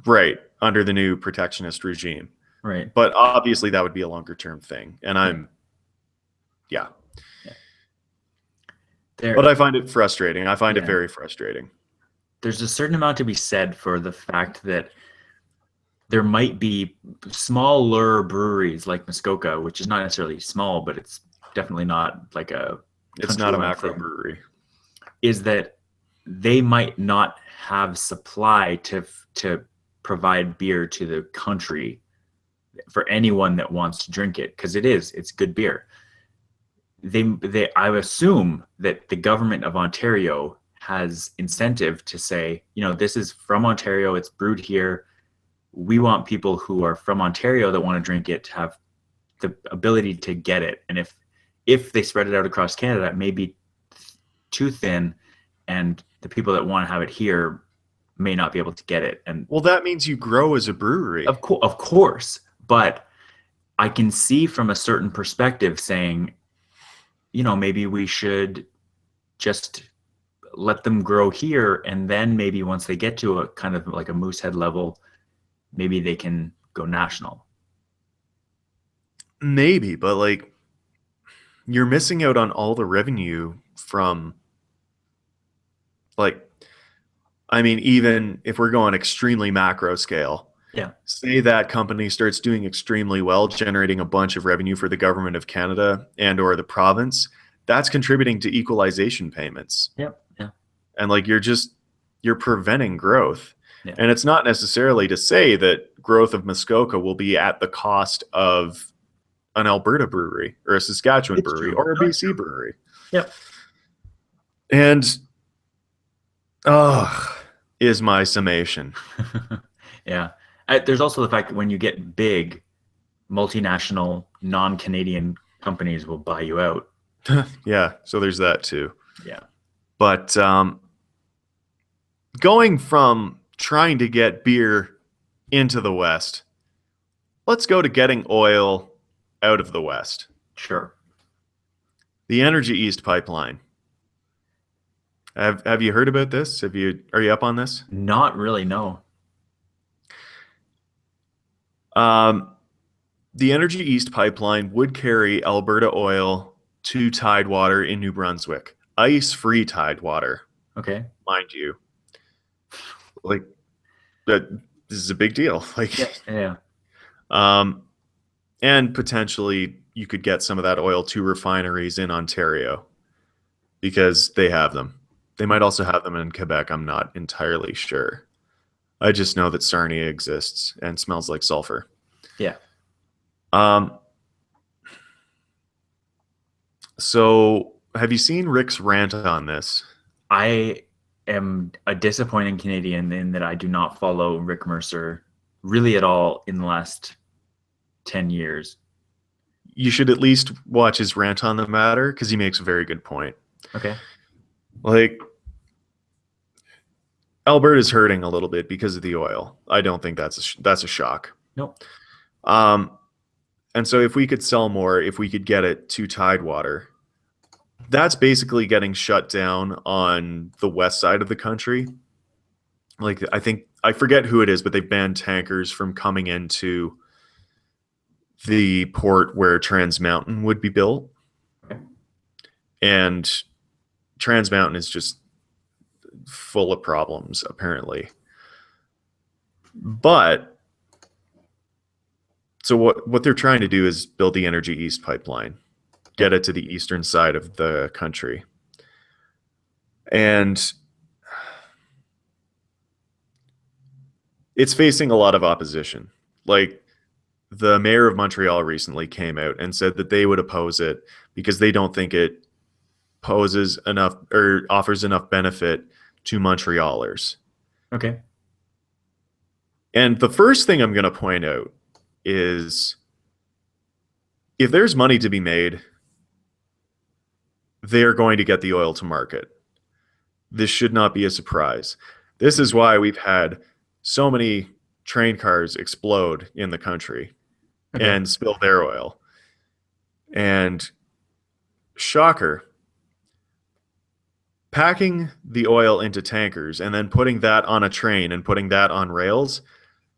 right, under the new protectionist regime. Right. But obviously that would be a longer-term thing. And Yeah. yeah. Yeah. But There, I find it frustrating. I find it yeah. very frustrating. There's a certain amount to be said for the fact that there might be smaller breweries like Muskoka, which is not necessarily small, but it's definitely not like a It's not a countrywide macro thing, brewery. is that they might not have supply to provide beer to the country for anyone that wants to drink it, because it's good beer. They I assume that the government of Ontario has incentive to say, this is from Ontario, it's brewed here. We want people who are from Ontario that want to drink it to have the ability to get it. And if they spread it out across Canada, it may be too thin, and the people that want to have it here may not be able to get it. And Well, that means you grow as a brewery. of course, but I can see from a certain perspective saying, maybe we should just let them grow here, and then maybe once they get to a kind of like a Moosehead level, maybe they can go national. Maybe, but like you're missing out on all the revenue from like I mean, even if we're going extremely macro scale, Yeah. say that company starts doing extremely well, generating a bunch of revenue for the government of Canada and or the province, that's contributing to equalization payments. Yep. Yeah. And like you're preventing growth. Yeah. And it's not necessarily to say that growth of Muskoka will be at the cost of an Alberta brewery or a Saskatchewan It's brewery true. or a No, it's BC true. brewery. Yep. And is my summation. Yeah. There's also the fact that when you get big, multinational, non-Canadian companies will buy you out. Yeah, so there's that too. Yeah. But going from trying to get beer into the West, let's go to getting oil out of the West. Sure. The Energy East pipeline. Have you heard about this? Are you up on this? Not really, no. Um, the Energy East pipeline would carry Alberta oil to Tidewater in New Brunswick. Ice-free Tidewater, Okay. mind you. Like that this is a big deal. Like Yeah. Yeah. um and potentially you could get some of that oil to refineries in Ontario because they have them. They might also have them in Quebec. I'm not entirely sure. I just know that Sarnia exists and smells like sulfur. Yeah. Um, so have you seen Rick's rant on this? I am a disappointing Canadian in that I do not follow Rick Mercer really at all in the last 10 years. You should at least watch his rant on the matter because he makes a very good point. Okay. Like, Alberta's hurting a little bit because of the oil. I don't think that's a shock. Nope. Um, and so if we could sell more, if we could get it to Tidewater, that's basically getting shut down on the west side of the country. Like I forget who it is, but they've banned tankers from coming into the port where Trans Mountain would be built. Okay. And Trans Mountain is just full of problems, apparently. But so what they're trying to do is build the Energy East pipeline, get it to the eastern side of the country. And it's facing a lot of opposition. Like the mayor of Montreal recently came out and said that they would oppose it because they don't think it poses enough or offers enough benefit to Montrealers. Okay. And the first thing I'm going to point out is if there's money to be made, they're going to get the oil to market. This should not be a surprise. This is why we've had so many train cars explode in the country Okay. and spill their oil. And shocker, packing the oil into tankers and then putting that on a train and putting that on rails,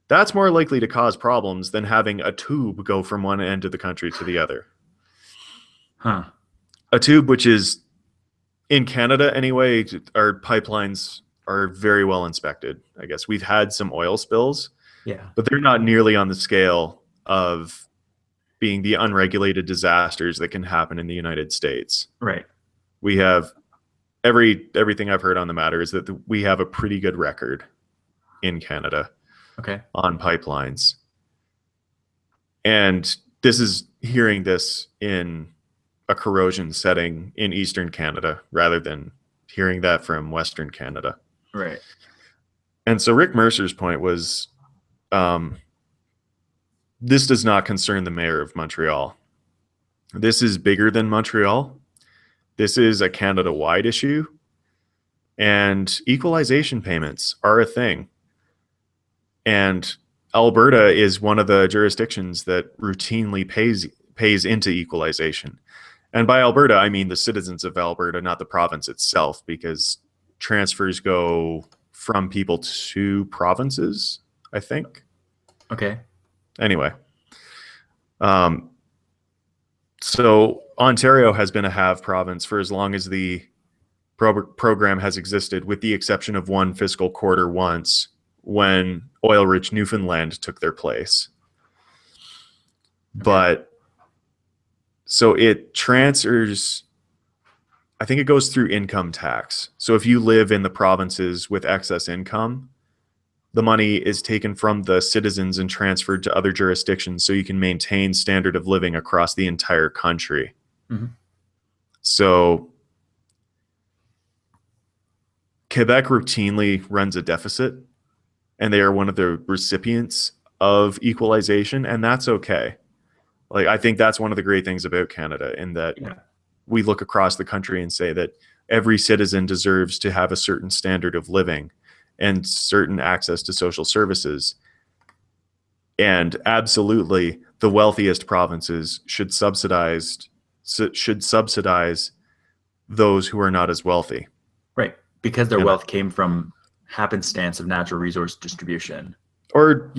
that's more likely to cause problems than having a tube go from one end of the country to the other. Huh. A tube, which is in Canada anyway, our pipelines are very well inspected. I guess we've had some oil spills, Yeah. but they're not nearly on the scale of being the unregulated disasters that can happen in the United States. Right. We have everything I've heard on the matter is that we have a pretty good record in Canada Okay. on pipelines. And this is hearing this in a corrosion setting in Eastern Canada rather than hearing that from Western Canada. Right. And so Rick Mercer's point was um, this does not concern the mayor of Montreal. This is bigger than Montreal. This is a Canada wide issue. And equalization payments are a thing. And Alberta is one of the jurisdictions that routinely pays into equalization. And by Alberta, I mean the citizens of Alberta, not the province itself, because transfers go from people to provinces, I think. Okay. Anyway, um, so Ontario has been a have province for as long as the program has existed, with the exception of one fiscal quarter once when oil-rich Newfoundland took their place. Okay. But so it transfers, I think it goes through income tax. So if you live in the provinces with excess income, the money is taken from the citizens and transferred to other jurisdictions so you can maintain standard of living across the entire country. Mm-hmm. So Quebec routinely runs a deficit, and they are one of the recipients of equalization, and that's okay. Like, I think that's one of the great things about Canada, in that Yeah. we look across the country and say that every citizen deserves to have a certain standard of living and certain access to social services. And absolutely, the wealthiest provinces should subsidize those who are not as wealthy. Right. Because their And wealth came from happenstance of natural resource distribution. or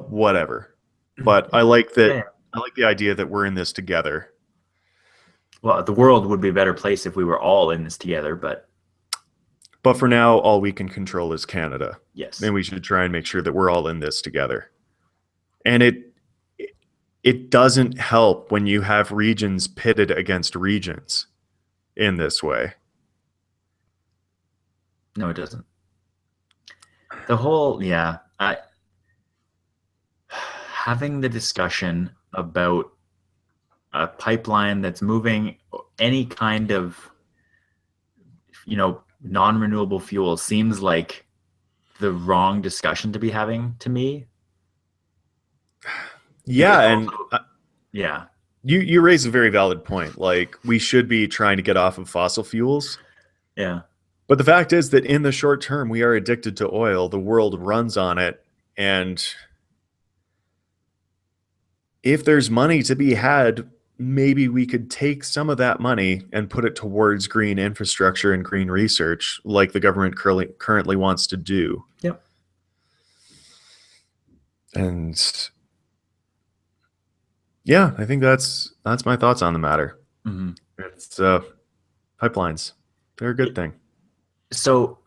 whatever. But I like that. Yeah. I like the idea that we're in this together. Well, the world would be a better place if we were all in this together, but But for now, all we can control is Canada, yes. and we should try and make sure that we're all in this together. And it doesn't help when you have regions pitted against regions in this way. No, it doesn't. The whole, yeah, having the discussion about a pipeline that's moving any kind of, non-renewable fuel seems like the wrong discussion to be having to me. Yeah, Because and also, yeah, you raise a very valid point. Like, we should be trying to get off of fossil fuels. yeah, But the fact is that in the short term, we are addicted to oil. The world runs on it. And if there's money to be had, maybe we could take some of that money and put it towards green infrastructure and green research, like the government currently wants to do. yep. And yeah, I think that's my thoughts on the matter. Hmm. It's pipelines. They're a good thing. So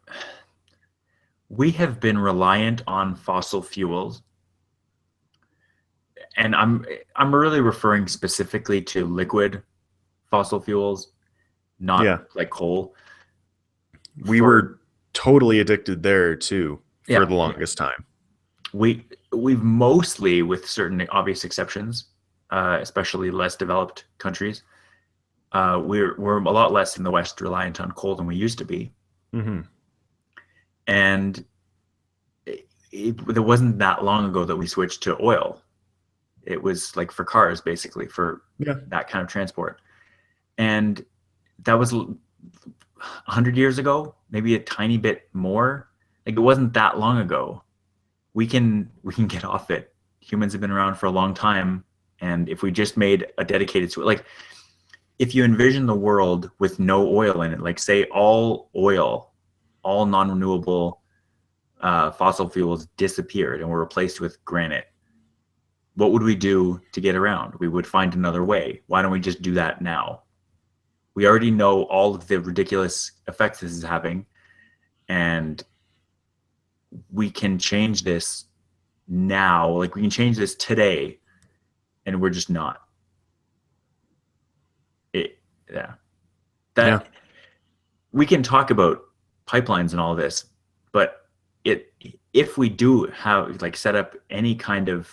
we have been reliant on fossil fuels, and I'm really referring specifically to liquid fossil fuels, Yeah. not like coal. We were totally addicted there too for Yeah. the longest time. We've mostly, with certain obvious exceptions, especially less developed countries, we're a lot less in the West reliant on coal than we used to be. Mm-hmm. And it wasn't that long ago that we switched to oil. It was like for cars, basically, for that kind of transport. And that was 100 years ago, maybe a tiny bit more. Like, it wasn't that long ago. we can get off it. Humans have been around for a long time, and if we just made a dedicated switch, like if you envision the world with no oil in it, like say all oil, all non-renewable fossil fuels disappeared and were replaced with granite, what would we do to get around? We would find another way. Why don't we just do that now? We already know all of the ridiculous effects this is having, and we can change this now. Like we can change this today, and we're just not. It, yeah. Yeah. That we can talk about pipelines and all this, but it if we do have like set up any kind of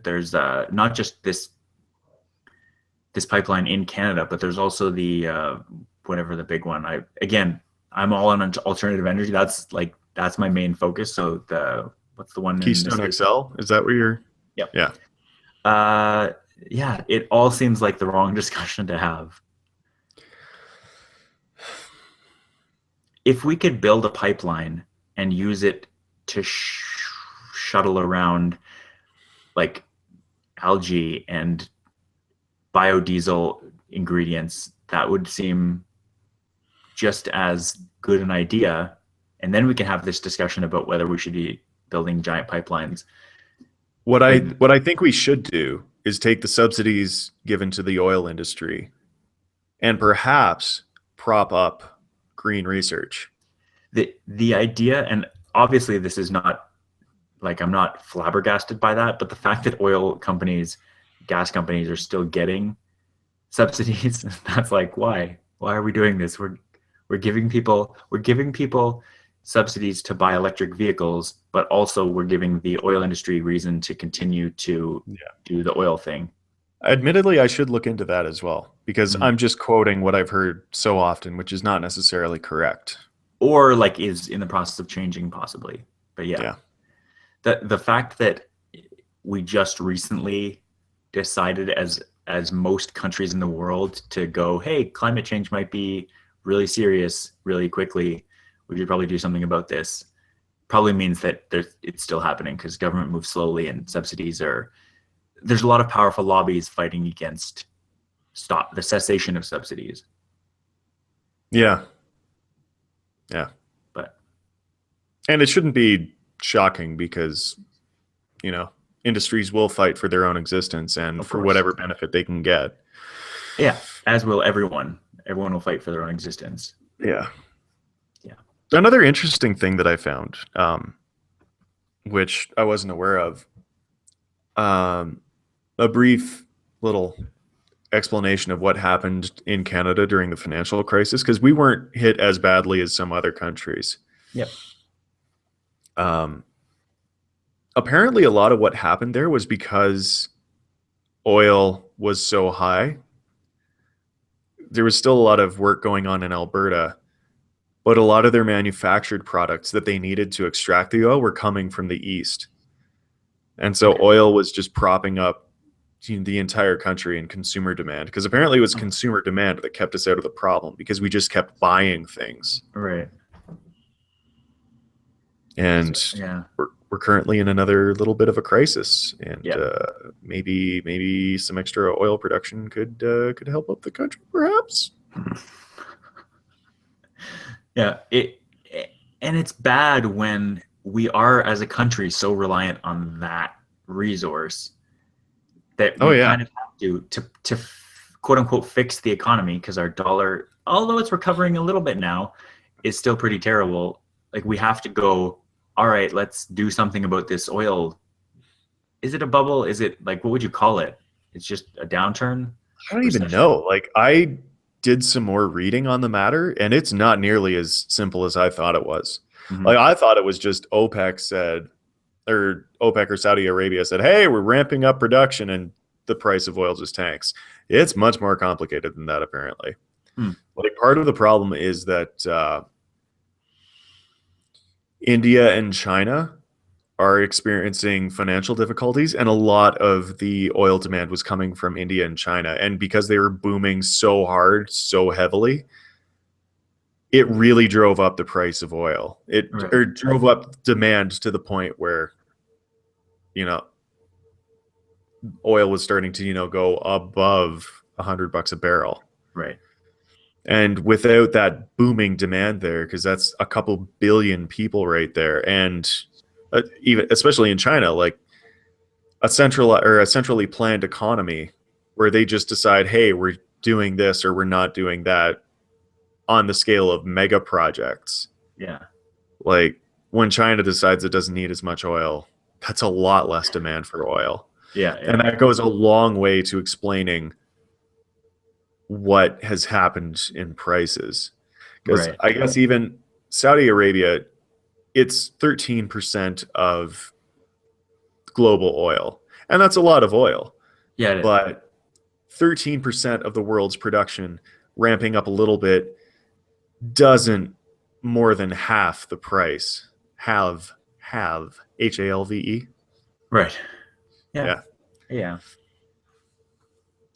there's not just this pipeline in Canada, but there's also the whatever the big one. I'm all on alternative energy. That's my main focus. So the what's the one in the Keystone States? XL, is that what you're? Yep. Yeah. Yeah, it all seems like the wrong discussion to have. If we could build a pipeline and use it to shuttle around like algae and biodiesel ingredients, that would seem just as good an idea. And then we can have this discussion about whether we should be building giant pipelines. What I Like what I think we should do is take the subsidies given to the oil industry and perhaps prop up green research. the idea, and obviously this is not like I'm not flabbergasted by that, but the fact that oil companies, gas companies are still getting subsidies, that's like why are we doing this? We're giving people subsidies to buy electric vehicles, but also we're giving the oil industry reason to continue to Yeah. do the oil thing. Admittedly, I should look into that as well because Mhm. I'm just quoting what I've heard so often, which is not necessarily correct. Or like is in the process of changing possibly. But yeah, Yeah. the fact that we just recently decided as most countries in the world to go, hey, climate change might be really serious really quickly. We should probably do something about this. Probably means that it's still happening because government moves slowly and subsidies are. There's a lot of powerful lobbies fighting against stop the cessation of subsidies. Yeah. Yeah. But And it shouldn't be shocking because, you know, industries will fight for their own existence and of for course, whatever benefit they can get. yeah, as will everyone. Everyone will fight for their own existence. Yeah. Yeah. Another interesting thing that I found, which I wasn't aware of, um, a brief little explanation of what happened in Canada during the financial crisis, because we weren't hit as badly as some other countries. Yep. Um, Apparently, a lot of what happened there was because oil was so high. There was still a lot of work going on in Alberta, but a lot of their manufactured products that they needed to extract the oil were coming from the east. And so Okay. oil was just propping up the entire country in consumer demand because apparently it was Oh, consumer demand that kept us out of the problem because we just kept buying things. right. And Yeah. we're currently in another little bit of a crisis, and Yeah. maybe some extra oil production could help up the country, perhaps. Yeah. And it's bad when we are as a country so reliant on that resource that Oh we yeah, kind of have to quote unquote fix the economy because our dollar, although it's recovering a little bit now, is still pretty terrible. Like we have to go, all right, let's do something about this oil. Is it a bubble? Is it like what would you call it? It's just a downturn, I don't even recession. know. Like I did some more reading on the matter, and it's not nearly as simple as I thought it was. Hmm. Like I thought it was just OPEC said, or OPEC or Saudi Arabia said, "Hey, we're ramping up production," and the price of oil just tanks. It's much more complicated than that, apparently. Hmm. Like part of the problem is that India and China are experiencing financial difficulties, and a lot of the oil demand was coming from India and China. And because they were booming so hard, so heavily, it really drove up the price of oil. It Right. or drove up demand to the point where you know, oil was starting to, go above $100 a barrel. Right. And without that booming demand there, because that's a couple billion people right there, and even especially in China, like a centrally planned economy where they just decide, hey, we're doing this or we're not doing that on the scale of mega projects. Yeah. Like when China decides it doesn't need as much oil, that's a lot less demand for oil. Yeah. And Yeah. that goes a long way to explaining what has happened in prices. Because Right. I guess even Saudi Arabia, it's 13% of global oil. And that's a lot of oil. Yeah. It is. But 13% of the world's production ramping up a little bit doesn't more than half the price. Have HALVE. Right. Yeah. Yeah. Yeah.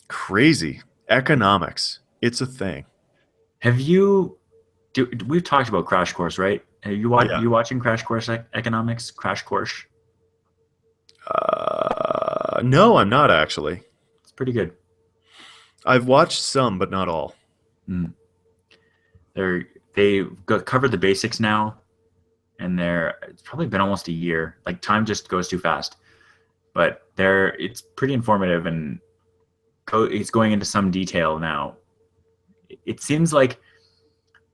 Crazy. Economics. It's a thing. Have you? We've talked about Crash Course, right? Have Yeah. you watching Crash Course Economics? Crash Course. No, I'm not actually. It's pretty good. I've watched some, but not all. Mm. They've covered the basics now, and it's probably been almost a year. Like time just goes too fast. But it's pretty informative, and it's going into some detail now. It seems like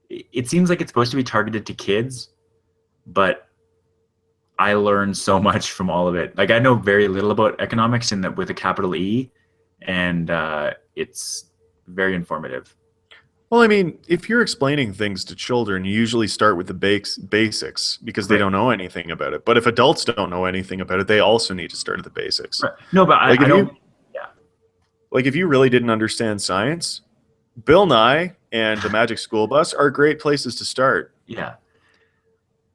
it's supposed to be targeted to kids, but I learned so much from all of it. Like I know very little about economics in that with a capital E, and it's very informative. Well, I mean, if you're explaining things to children, you usually start with the basics because they Right. don't know anything about it. But if adults don't know anything about it, they also need to start at the basics. Right. No, but Like I if don't. you Yeah. like if you really didn't understand science, Bill Nye and the Magic School Bus are great places to start. Yeah.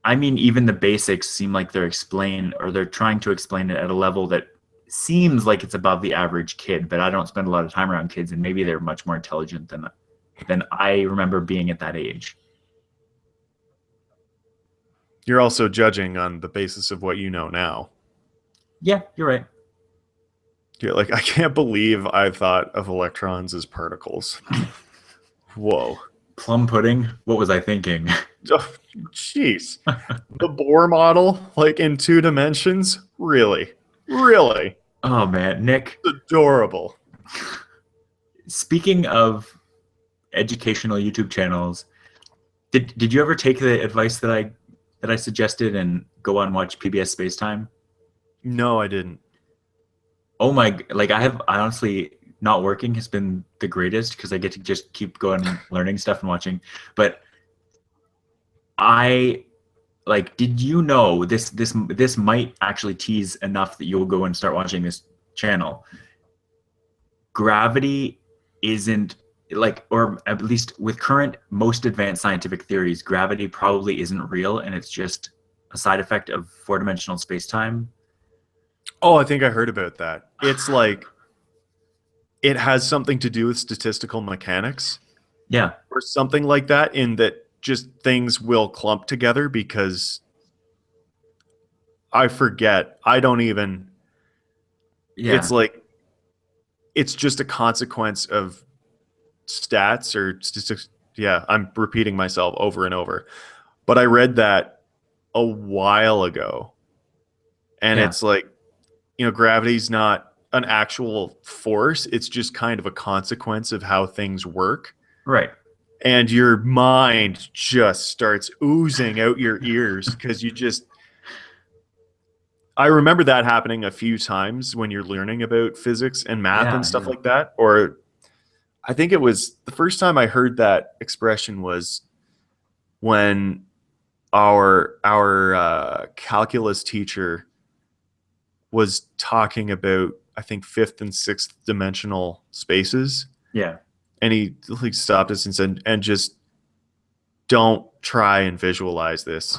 I mean, even the basics seem like they're trying to explain it at a level that seems like it's above the average kid. But I don't spend a lot of time around kids, and maybe they're much more intelligent than I remember being at that age. You're also judging on the basis of what you know now. Yeah, you're right. You're like, I can't believe I thought of electrons as particles. Whoa. Plum pudding. What was I thinking? Oh, jeez. The Bohr model, like in 2 dimensions? Really? Really? Oh man, Nick. Adorable. Speaking of educational YouTube channels, did you ever take the advice that I suggested and go on watch PBS Space Time? No, I didn't. Oh my, like I honestly not working has been the greatest because I get to just keep going learning stuff and watching. But I like, did you know this might actually tease enough that you'll go and start watching this channel? Gravity isn't like, or at least with current most advanced scientific theories, gravity probably isn't real and it's just a side effect of four-dimensional space-time. Oh, I think I heard about that. It's like it has something to do with statistical mechanics Yeah, or something like that, in that just things will clump together because I forget. I don't even, it's yeah, like, it's just a consequence of stats or statistics. Yeah, I'm repeating myself over and over. But I read that a while ago, and yeah, it's like, gravity's not an actual force. It's just kind of a consequence of how things work. right. And your mind just starts oozing out your ears because I remember that happening a few times when you're learning about physics and math and Yeah, stuff yeah, like that. Or I think it was the first time I heard that expression was when our calculus teacher was talking about, I think, fifth and sixth dimensional spaces, yeah, and he like stopped us and said, "And just don't try and visualize this,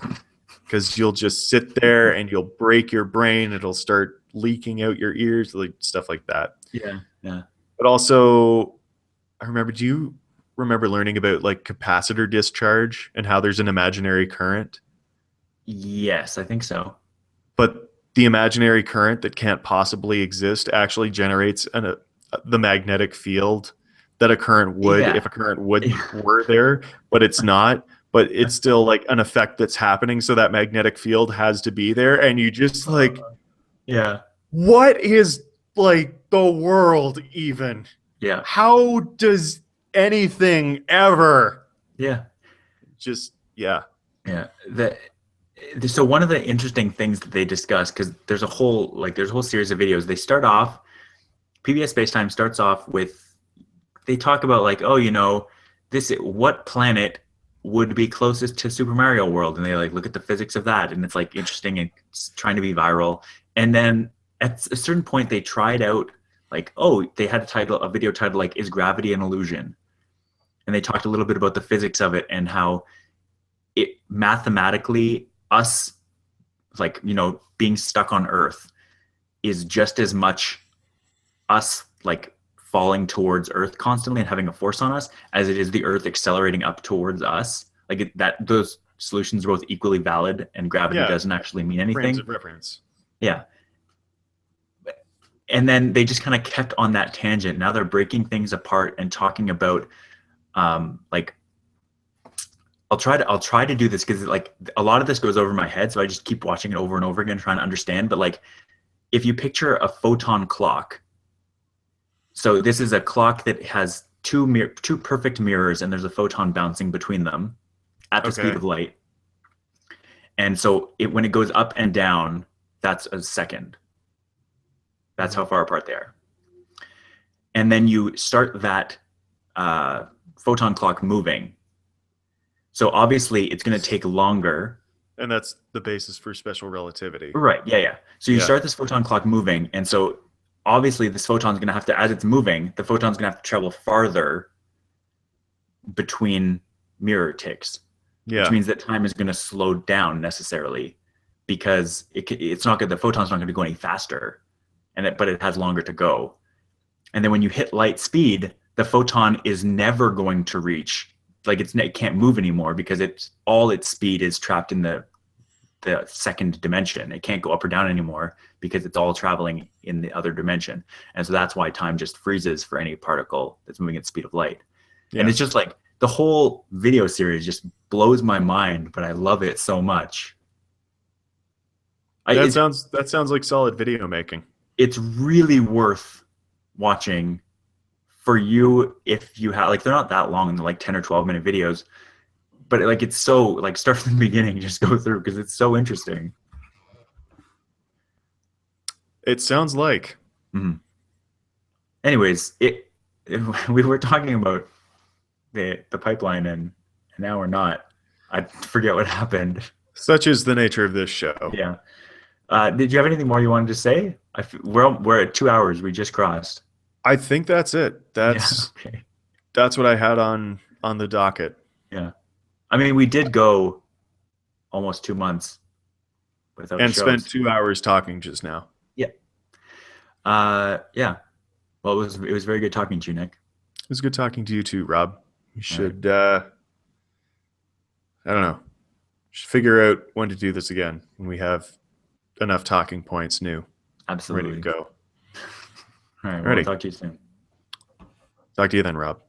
because you'll just sit there and you'll break your brain. It'll start leaking out your ears, like stuff like that." yeah, yeah. But also, I remember. Do you remember learning about like capacitor discharge and how there's an imaginary current? Yes, I think so. But the imaginary current that can't possibly exist actually generates the magnetic field that a current would if Yeah. a current would were there, but it's not. But it's still like an effect that's happening, so that magnetic field has to be there, and you just like, Yeah. what is like the world even? Yeah. How does anything ever Yeah. just yeah. Yeah. So one of the interesting things that they discuss, because there's a whole series of videos. They start off PBS Spacetime starts off with they talk about like, oh, this what planet would be closest to Super Mario World, and they like look at the physics of that, and it's like interesting and it's trying to be viral. And then at a certain point, they tried out like, oh, they had a video title like, "Is gravity an illusion?" And they talked a little bit about the physics of it and how it mathematically us like being stuck on Earth is just as much us like falling towards Earth constantly and having a force on us as it is the Earth accelerating up towards us. Like that, those solutions are both equally valid, and gravity Yeah, doesn't actually mean frames anything. of reference. Yeah. And then they just kind of kept on that tangent. Now they're breaking things apart and talking about like I'll try to do this because like a lot of this goes over my head, so I just keep watching it over and over again trying to understand. But like if you picture a photon clock, so this is a clock that has two perfect mirrors, and there's a photon bouncing between them at the speed Okay. of light. And so when it goes up and down, that's a second. That's how Mhm. far apart they are. And then you start that photon clock moving. So obviously, it's going to take longer. And that's the basis for special relativity. Right. Yeah. Yeah. So you Yeah. start this photon clock moving, and so obviously, this photon's going to have to, as it's moving, the photon's going to have to travel farther between mirror ticks, which Yeah. means that time is going to slow down necessarily because it's not good. The photon's not going to go any faster, but it has longer to go. And then when you hit light speed, the photon is never going to reach like it can't move anymore because its speed is trapped in the second dimension. It can't go up or down anymore because it's all traveling in the other dimension. And so that's why time just freezes for any particle that's moving at the speed of light. And Yeah. it's just like the whole video series just blows my mind, but I love it so much. I, it's That sounds like solid video making. it's really worth watching for you if you have like they're not that long, they're like 10 or 12-minute videos, but like it's so like start from the beginning, just go through because it's so interesting. It sounds like. Mhm. Anyways, we were talking about the pipeline and now we're not. I forget what happened. Such is the nature of this show. Yeah. Did you have anything more you wanted to say? We're at 2 hours. We just crossed. I think that's it. Yeah. Okay. That's what I had on the docket. Yeah. I mean, we did go almost 2 months without a And show. spent 2 hours talking just now. Yeah. Yeah. Well, it was very good talking to you, Nick. It was good talking to you too, Rob. We All right. should I don't know. Should figure out when to do this again when we have enough talking points new, ready to Absolutely. go. All right. Well, we'll Ready. talk to you soon. Talk to you then, Rob.